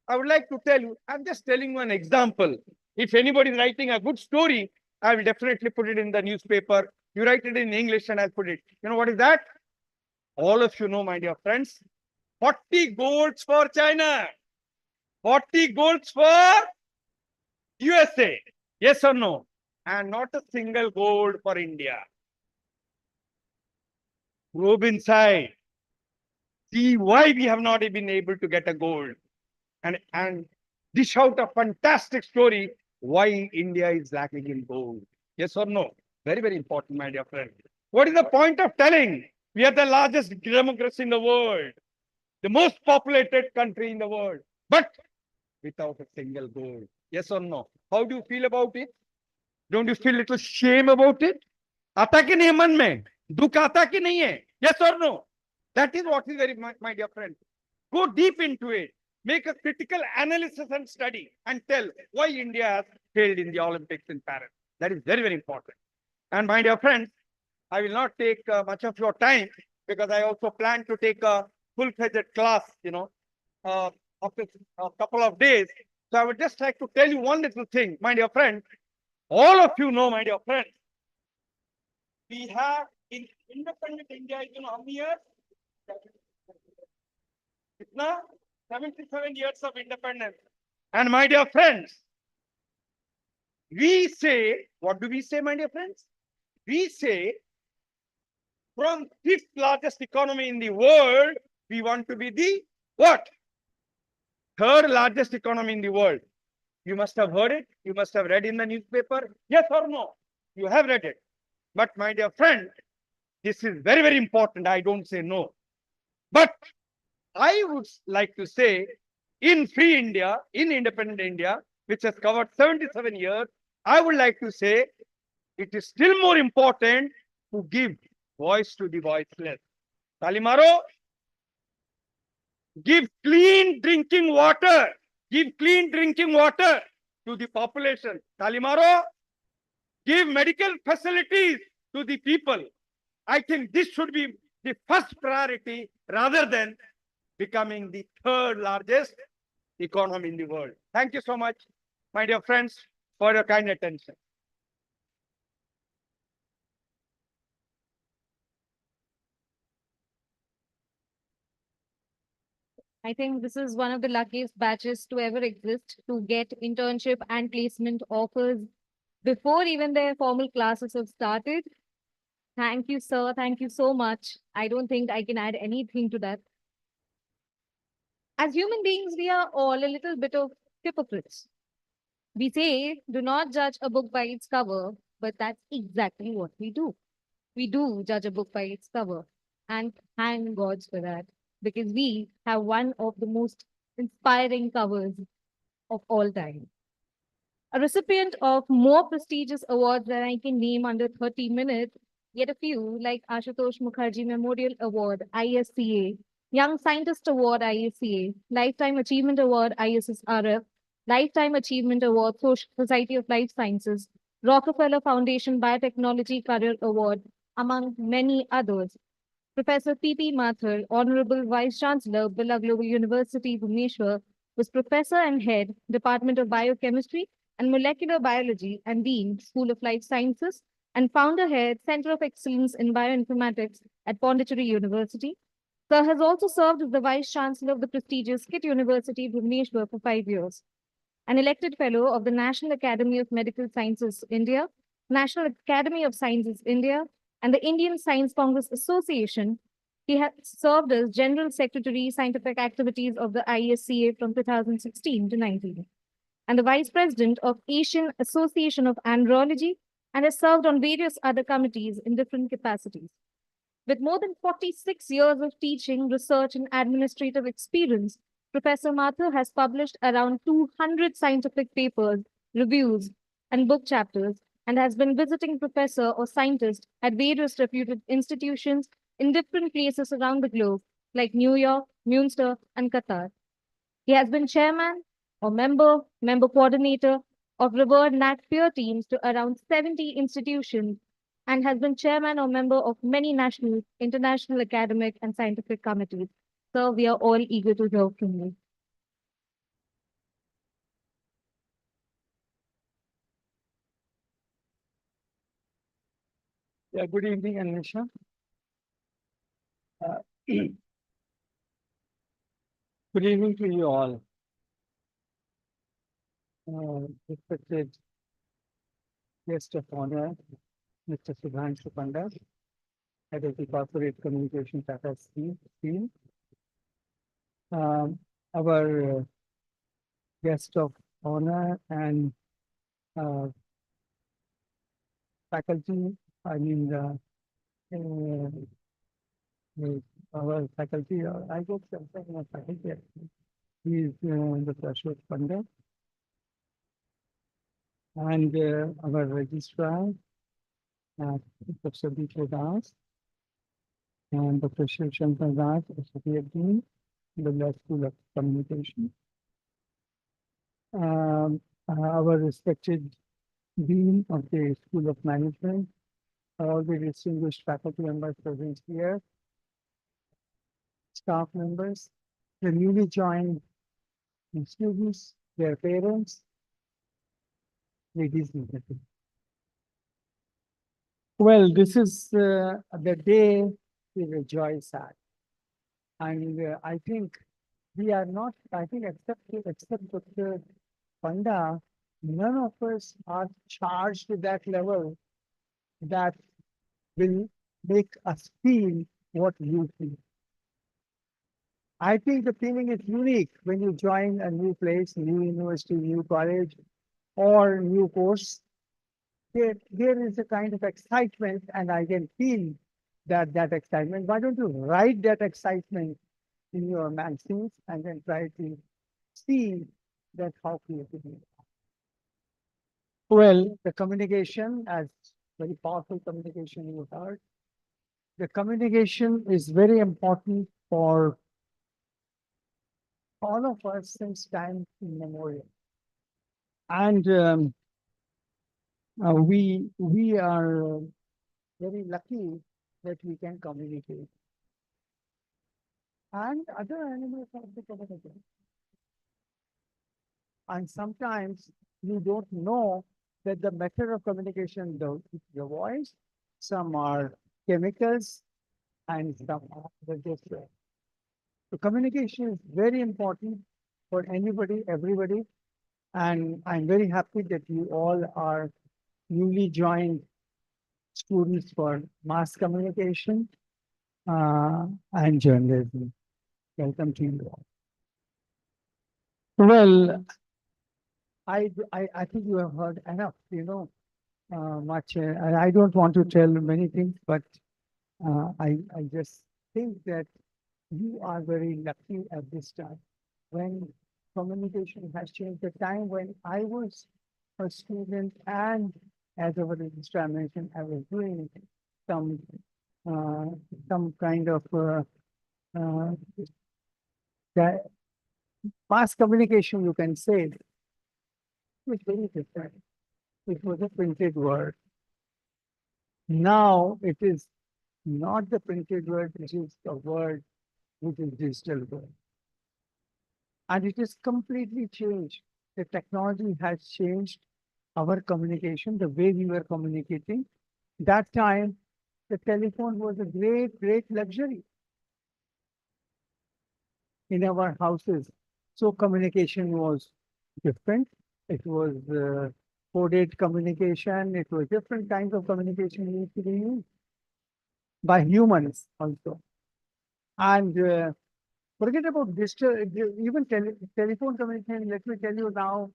I would like to tell you, I'm just telling you an example. If anybody is writing a good story, I will definitely put it in the newspaper. You write it in English and I'll put it. You know what is that? All of you know, my dear friends, 40 golds for China, 40 golds for USA. Yes or no? And not a single gold for India. Probe inside. See why we have not been able to get a gold. And dish out a fantastic story why India is lacking in gold. Yes or no? Very, very important, my dear friend. What is the point of telling? We are the largest democracy in the world, the most populated country in the world, but without a single gold. Yes or no? How do you feel about it? Don't you feel little shame about it? आता कि नहीं मन में? दुख आता कि नहीं है? Yes or no? That is what is very, my dear friend. Go deep into it. Make a critical analysis and study and tell why India has failed in the Olympics in Paris. That is very, very important. And my dear friends, I will not take much of your time because I also plan to take a full-fledged class, after a couple of days. So I would just like to tell you one little thing, my dear friends. All of you know, my dear friends, we have in independent India, how many years? It's now 77 years of independence. And my dear friends, we say, what do we say, my dear friends? We say, from 5th largest economy in the world, we want to be the what? 3rd largest economy in the world. You must have heard it. You must have read in the newspaper. Yes or no? You have read it. But my dear friend, this is very, very important. I don't say no. But I would like to say, in free India, in independent India, which has covered 77 years, I would like to say it is still more important to give voice to the voiceless. Talimaro, give clean drinking water. Give clean drinking water to the population. Talimaro, give medical facilities to the people. I think this should be the first priority rather than becoming the third largest economy in the world. Thank you so much, my dear friends, for your kind attention. I think this is one of the luckiest batches to ever exist to get internship and placement offers before even their formal classes have started. Thank you, sir. Thank you so much. I don't think I can add anything to that. As human beings, we are all a little bit of hypocrites. We say, do not judge a book by its cover, but that's exactly what we do. We do judge a book by its cover. And thank God for that, because we have one of the most inspiring covers of all time. A recipient of more prestigious awards than I can name under 30 minutes, yet a few like Ashutosh Mukherjee Memorial Award, ISCA, Young Scientist Award, ISCA, Lifetime Achievement Award, ISSRF, Lifetime Achievement Award, Society of Life Sciences, Rockefeller Foundation Biotechnology Career Award, among many others. Professor P.P. Mathur, Honorable Vice Chancellor, Birla Global University, Bhubaneswar, was Professor and Head, Department of Biochemistry and Molecular Biology and Dean, School of Life Sciences, and Founder Head, Center of Excellence in Bioinformatics at Pondicherry University. Sir has also served as the Vice Chancellor of the prestigious KIT University, Bhubaneswar, for 5 years. An elected Fellow of the National Academy of Medical Sciences, India, National Academy of Sciences, India, and the Indian Science Congress Association. He has served as General Secretary, Scientific Activities of the ISCA from 2016 to 19, and the Vice President of Asian Association of Andrology, and has served on various other committees in different capacities. With more than 46 years of teaching, research, and administrative experience, Professor Mathur has published around 200 scientific papers, reviews, and book chapters, and has been visiting professor or scientist at various reputed institutions in different places around the globe, like New York, Munster, and Qatar. He has been chairman or member coordinator of revered NAC peer teams to around 70 institutions, and has been chairman or member of many national, international academic, and scientific committees. So we are all eager to hear from you. Yeah, good evening, Anisha. Good evening to you all. Respected guest of honor, Mr. Sudhanshu Pandit, Head of the Corporate Communications at our team. Our guest of honor and faculty, I mean, our faculty, I guess something of faculty, actually. He is the Ashok Pandit. And our registrar, Professor Dr. Das, and Professor Shankar Das, Associate Dean, the School of Communication. Our respected Dean of the School of Management, all the distinguished faculty members present here, staff members, the newly joined students, their parents, ladies and gentlemen. Well, this is the day we rejoice at. And I think we are not, I think, except Dr. Panda, none of us are charged to that level that will make us feel what you feel. I think the feeling is unique when you join a new place, new university, new college, or new course. There is a kind of excitement, and I can feel that excitement. Why don't you write that excitement in your magazines and then try to see that how creative we are. Well, the communication, as very powerful communication you heard, the communication is very important for all of us since time immemorial. And we are very lucky that we can communicate. And other animals also communicate. And sometimes you don't know that the method of communication, the voice, some are chemicals and some are the gesture. So communication is very important for anybody, everybody. And I'm very happy that you all are newly joined students for mass communication and journalism. Welcome to you all. Well, I think you have heard enough, much. And I don't want to tell many things, but I just think that you are very lucky at this time when communication has changed. The time when I was a student and as our registrar mentioned, I was doing some kind of that mass communication, you can say, was very different. It was a printed word. Now it is not the printed word, it is a word which is digital word. And it is completely changed. The technology has changed our communication, the way we were communicating. That time, the telephone was a great, great luxury in our houses. So communication was different. It was coded communication. It was different kinds of communication used to be used by humans also. And forget about digital, even telephone communication. Let me tell you now,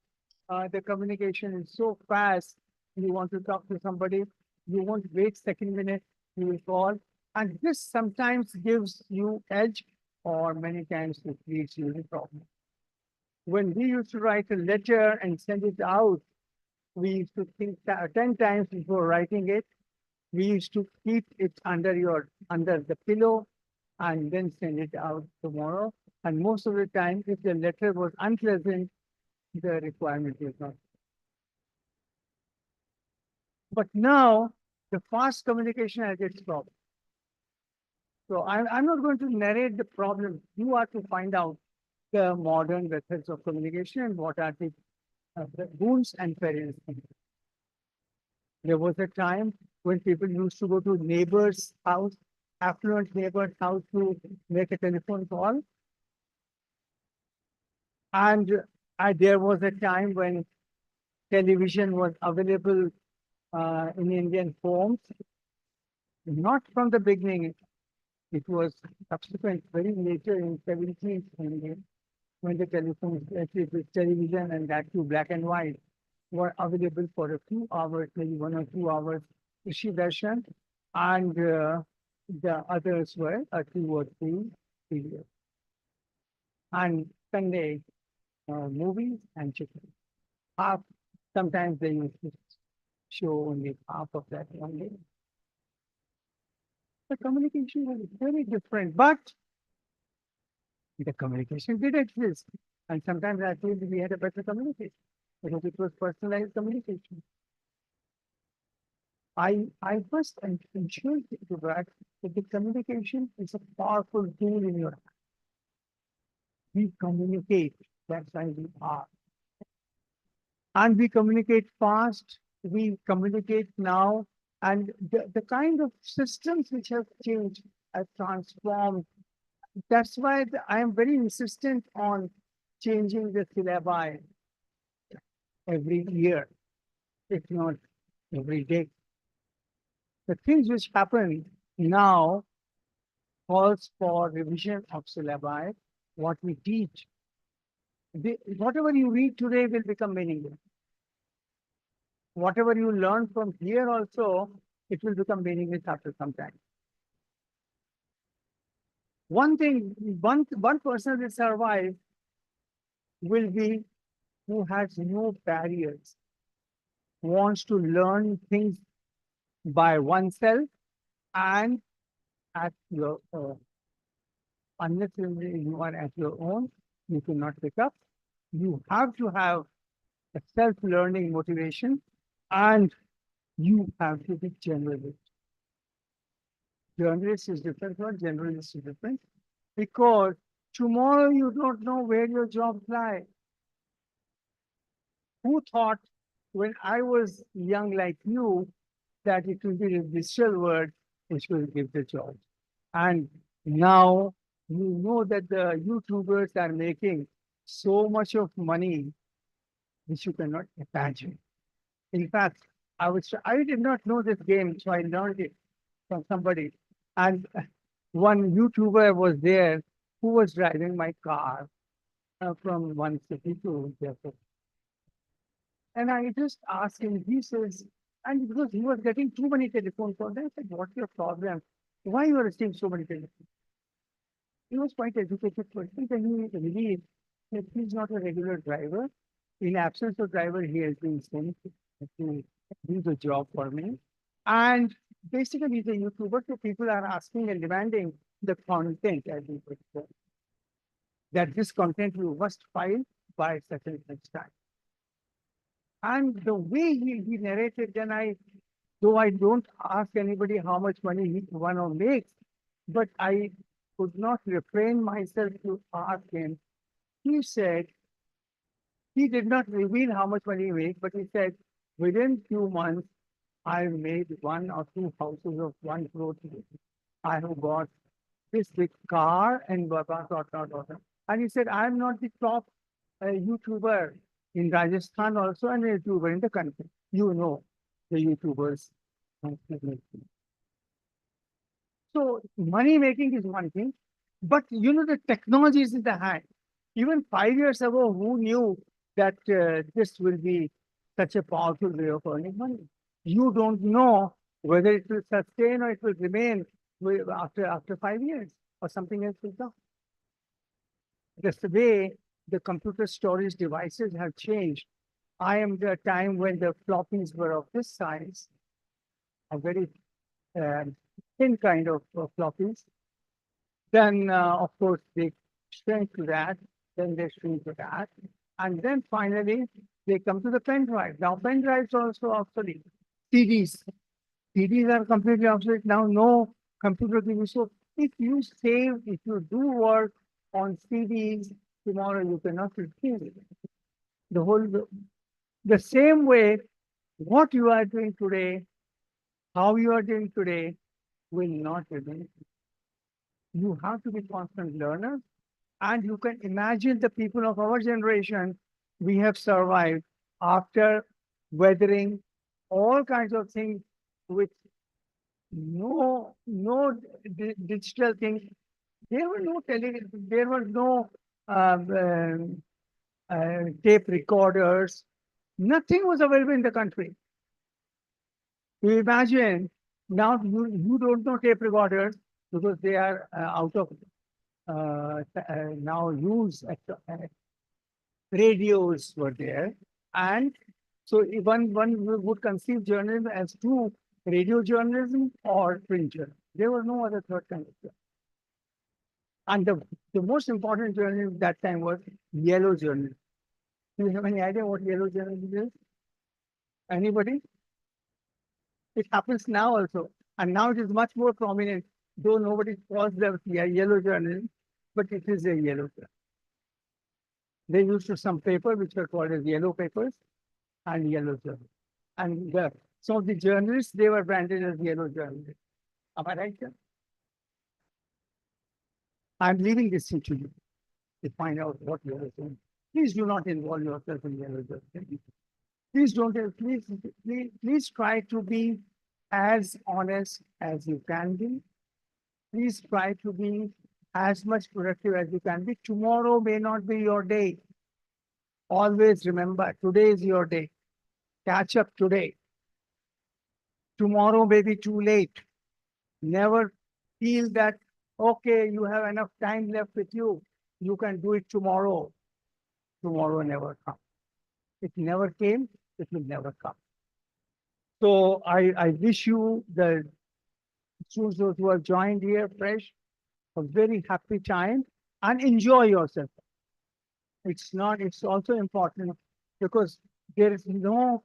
the communication is so fast. You want to talk to somebody, you won't wait second minute, you will call. And this sometimes gives you edge or many times it leads you to problem. When we used to write a letter and send it out, we used to think 10 times before writing it. We used to keep it under the pillow and then send it out tomorrow. And most of the time, if the letter was unpleasant, the requirement was not. But now, the fast communication has its problem. So I'm not going to narrate the problem. You are to find out the modern methods of communication and what are the boons and perils. There was a time when people used to go to neighbor's house, affluent neighbor's house to make a telephone call. And there was a time when television was available in Indian homes. Not from the beginning, it was subsequent, very later in 17th century, when the television and that too black and white were available for a few hours, maybe 1 or 2 hours, Ishi Darshan, and the others were a 2 or 3 period. And Sunday movies and chicken. Half, sometimes they used to show only half of that one day. The communication was very different, but the communication did exist. And sometimes I feel we had a better communication because it was personalized communication. I must ensure that the communication is a powerful tool in your hand. We communicate, that's why we are. And we communicate fast, we communicate now, and the kind of systems which have changed, have transformed. That's why I am very insistent on changing the syllabi every year, if not every day. The things which happen now calls for revision of syllabi, what we teach. Whatever you read today will become meaningless. Whatever you learn from here also, it will become meaningless after some time. One thing, one person will survive will be who has no barriers, wants to learn things by oneself and at your own. Unless you are at your own, you cannot pick up. You have to have a self-learning motivation and you have to be generalist. Journalist is different from generalist is different because tomorrow you don't know where your jobs lie. Who thought when I was young like you that it will be the digital world which will give the job? And now you know that the YouTubers are making so much of money which you cannot imagine. In fact, I did not know this game, so I learned it from somebody. And one YouTuber was there who was driving my car from one city to the other. And I just asked him, he says, and because he was getting too many telephone calls, I said, what's your problem? Why you are receiving so many telephone? He was quite educated person, and he believed that he's not a regular driver. In absence of driver, he has been sent to do the job for me. And basically, he's a YouTuber, so people are asking and demanding the content, as we put it, that this content you must file by such and such time. And the way he narrated, though I don't ask anybody how much money one makes, but I could not refrain myself to ask him. He said, he did not reveal how much money he makes, but he said, within few months, I made 1 or 2 houses of 1 crore. I have got this big car and blah, blah, blah, blah, blah. And he said, I'm not the top YouTuber in Rajasthan also and a YouTuber in the country. You know the YouTubers. So money making is one thing, but you know the technology is in the hand. Even 5 years ago, who knew that this will be such a powerful way of earning money? You don't know whether it will sustain or it will remain after 5 years or something else will come. That's the way the computer storage devices have changed. I am the time when the floppies were of this size, a very thin kind of floppies. Then, of course, they shrink to that, then they shrink to that. And then finally, they come to the pen drive. Now, pen drives are also obsolete. CDs. CDs are completely obsolete. Now, no computer can be. So if you save, if you do work on CDs, tomorrow you cannot retrieve it. The same way, what you are doing today, how you are doing today, will not remain. You have to be constant learner, and you can imagine the people of our generation, we have survived after weathering all kinds of things with no digital things. There were no there were no tape recorders. Nothing was available in the country. You imagine now you don't know tape recorders because they are out of now use. Radios were there, and so one would conceive journalism as two: radio journalism or print journalism. There was no other third kind of journalism. And the most important journalism that time was yellow journalism. Do you have any idea what yellow journalism is? Anybody? It happens now also, and now it is much more prominent, though nobody calls them yellow journalism, but it is a yellow journalism. They used to some paper which were called as yellow papers and yellow journal. And some of the journalists, they were branded as yellow journalists. Am I right, sir? I'm leaving this to you to find out what you are saying. Please do not involve yourself in yellow journalism. Please don't, please try to be as honest as you can be. Please try to be as much productive as you can be. Tomorrow may not be your day. Always remember, today is your day. Catch up today. Tomorrow may be too late. Never feel that, okay, you have enough time left with you. You can do it tomorrow. tomorrow never comes. It never came, it will never come. So I wish you, the students who have joined here fresh, a very happy time and enjoy yourself. It's also important because there is no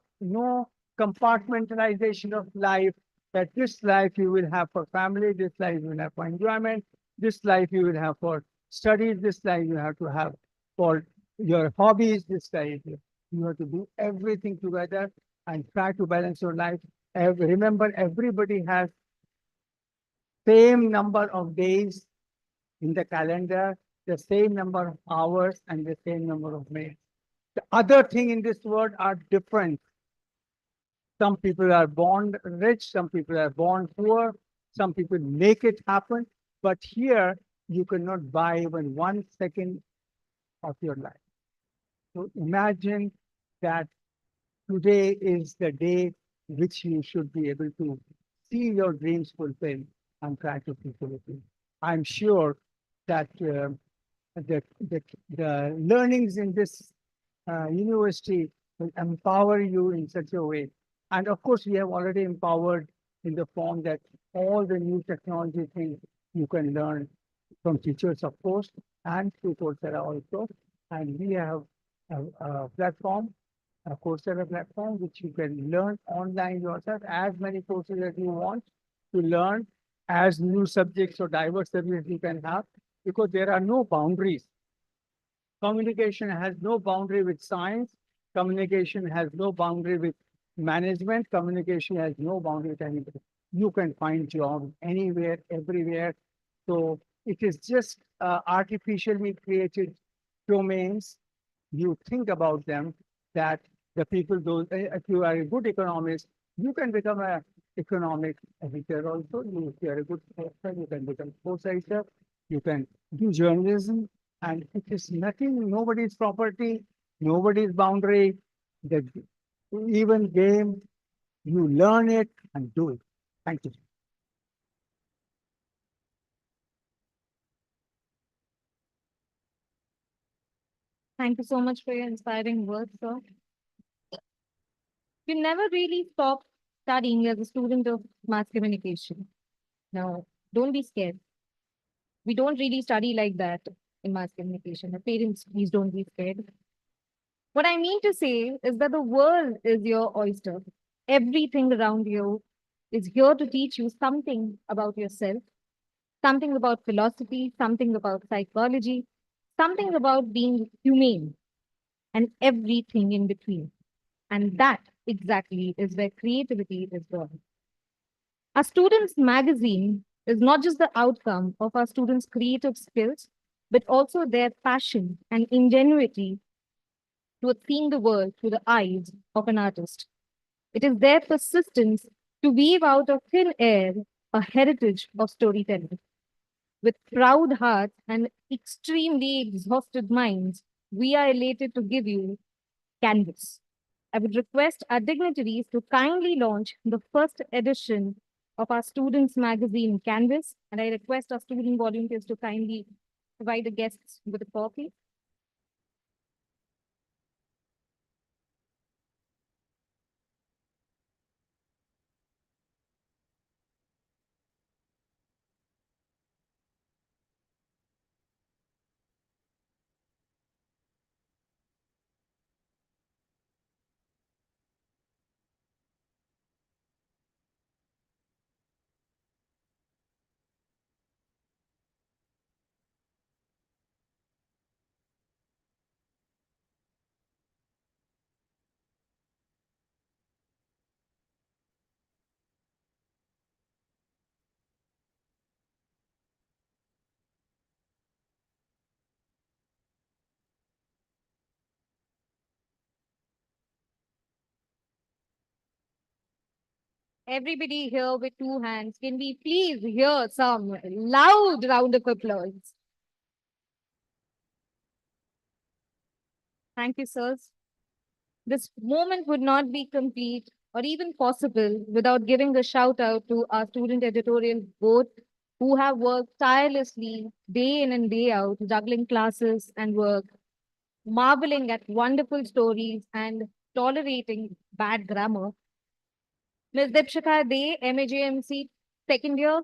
compartmentalization of life, that this life you will have for family, this life you will have for enjoyment, this life you will have for studies, this life you have to have for your hobbies, this life you have to do everything together and try to balance your life. Remember, everybody has same number of days in the calendar, the same number of hours and the same number of minutes. The other thing in this world are different. Some people are born rich, some people are born poor, some people make it happen, but here you cannot buy even 1 second of your life. So imagine that today is the day which you should be able to see your dreams fulfilled and try to fulfill it. I'm sure that the learnings in this university will empower you in such a way. And of course, we have already empowered in the form that all the new technology things you can learn from teachers, of course, and through Coursera also. And we have a platform, a Coursera platform, which you can learn online yourself, as many courses as you want to learn, as new subjects or diverse subjects you can have, because there are no boundaries. Communication has no boundary with science. Communication has no boundary with management. Communication has no boundary with anybody. You can find jobs anywhere, everywhere. So it is just artificially created domains. You think about them, that the people, those, if you are a good economist, you can become a economic editor also. If you are a good professor, you can become a course editor. You can do journalism, and it is nothing, nobody's property, nobody's boundary. The even game, you learn it and do it. Thank you. Thank you so much for your inspiring words, sir. You never really stop studying as a student of mass communication. Now, don't be scared. We don't really study like that in mass communication. The parents, please don't be scared. What I mean to say is that the world is your oyster. Everything around you is here to teach you something about yourself, something about philosophy, something about psychology, something about being humane, and everything in between. And that exactly is where creativity is born. Our students' magazine is not just the outcome of our students' creative skills, but also their passion and ingenuity towards seeing the world through the eyes of an artist. It is their persistence to weave out of thin air a heritage of storytelling. With proud hearts and extremely exhausted minds, we are elated to give you Canvas. I would request our dignitaries to kindly launch the first edition of our students' magazine, Canvas, and I request our student volunteers to kindly provide the guests with a copy. Everybody here with two hands, can we please hear some loud round of applause? Thank you, sirs. This moment would not be complete or even possible without giving a shout out to our student editorial board who have worked tirelessly day in and day out, juggling classes and work marveling at wonderful stories and tolerating bad grammar. Ms. Dipshika Dey, MAJMC second year.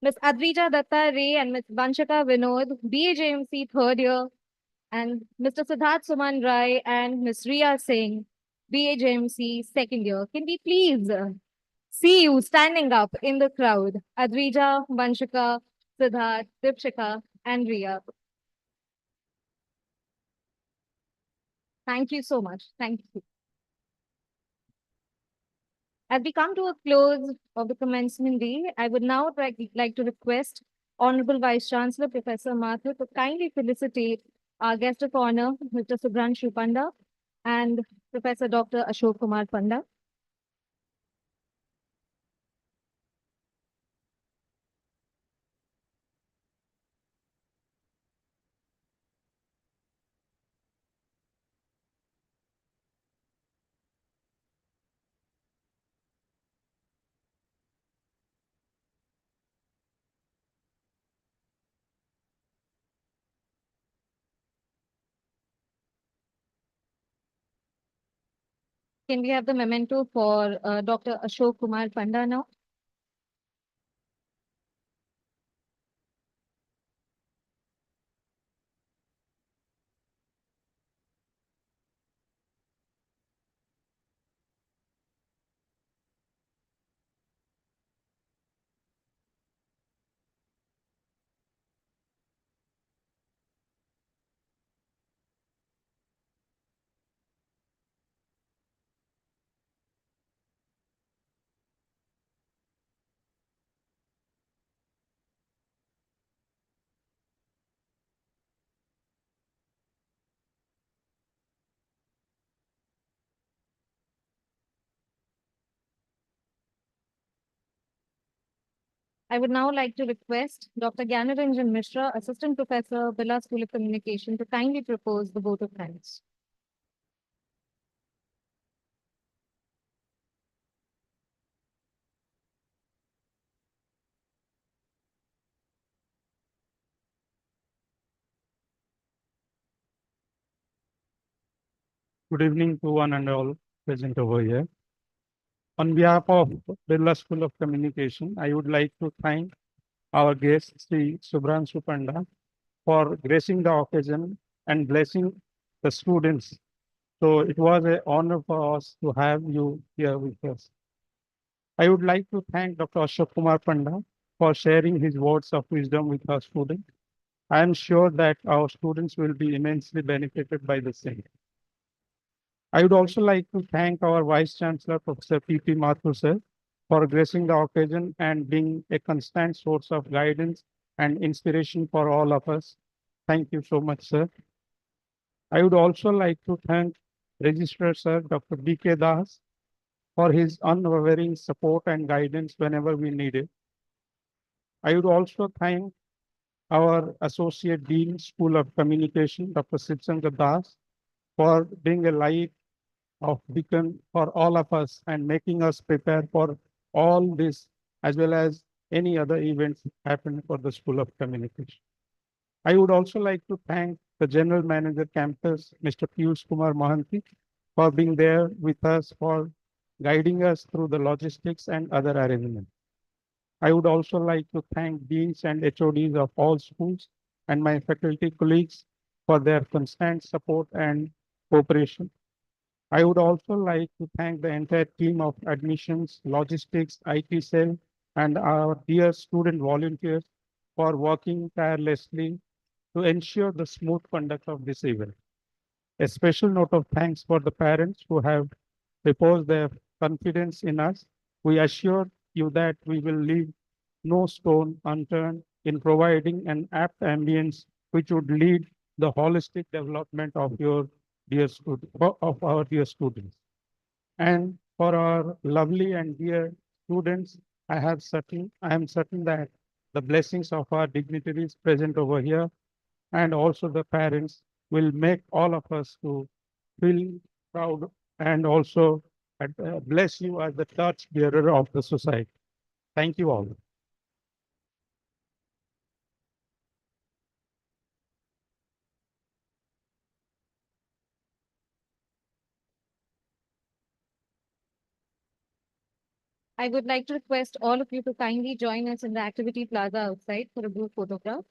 Ms. Advija Datta Ray and Ms. Vanshika Vinod, BAJMC third year. And Mr. Siddharth Suman Rai and Ms. Riya Singh, BAJMC second year. Can we please see you standing up in the crowd? Advija, Vanshika, Siddharth, Dipshika, and Riya. Thank you so much. Thank you. As we come to a close of the commencement day, I would now like to request Honorable Vice Chancellor Professor Mathur to kindly felicitate our guest of honor, Mr. Subhranshu Panda, and Professor Dr. Ashok Kumar Panda. Can we have the memento for Dr. Ashok Kumar Panda now? I would now like to request Dr. Gyanaranjan Mishra, Assistant Professor, Birla School of Communication, to kindly propose the vote of thanks. Good evening to one and all present over here. On behalf of Birla School of Communication, I would like to thank our guest, Sri Subhranshu Panda, for gracing the occasion and blessing the students. So it was an honor for us to have you here with us. I would like to thank Dr. Ashok Kumar Panda for sharing his words of wisdom with our students. I am sure that our students will be immensely benefited by the same. I would also like to thank our Vice Chancellor, Professor P.P. Mathur sir, for gracing the occasion and being a constant source of guidance and inspiration for all of us. Thank you so much, sir. I would also like to thank Registrar Sir, Dr. B.K. Das, for his unwavering support and guidance whenever we need it. I would also thank our Associate Dean, School of Communication, Dr. Sibsanga Das, for being a light of beacon for all of us and making us prepare for all this as well as any other events happen for the School of Communication. I would also like to thank the General Manager Campus, Mr. Piyush Kumar Mohanty, for being there with us, for guiding us through the logistics and other arrangements. I would also like to thank deans and HODs of all schools and my faculty colleagues for their constant support and cooperation. I would also like to thank the entire team of admissions, logistics, IT cell, and our dear student volunteers for working tirelessly to ensure the smooth conduct of this event. A special note of thanks for the parents who have reposed their confidence in us. We assure you that we will leave no stone unturned in providing an apt ambience which would lead the holistic development of your dear of our dear students. And for our lovely and dear students, I am certain that the blessings of our dignitaries present over here and also the parents will make all of us to feel proud and also bless you as the touch bearer of the society. Thank you all. I would like to request all of you to kindly join us in the activity plaza outside for a group photograph.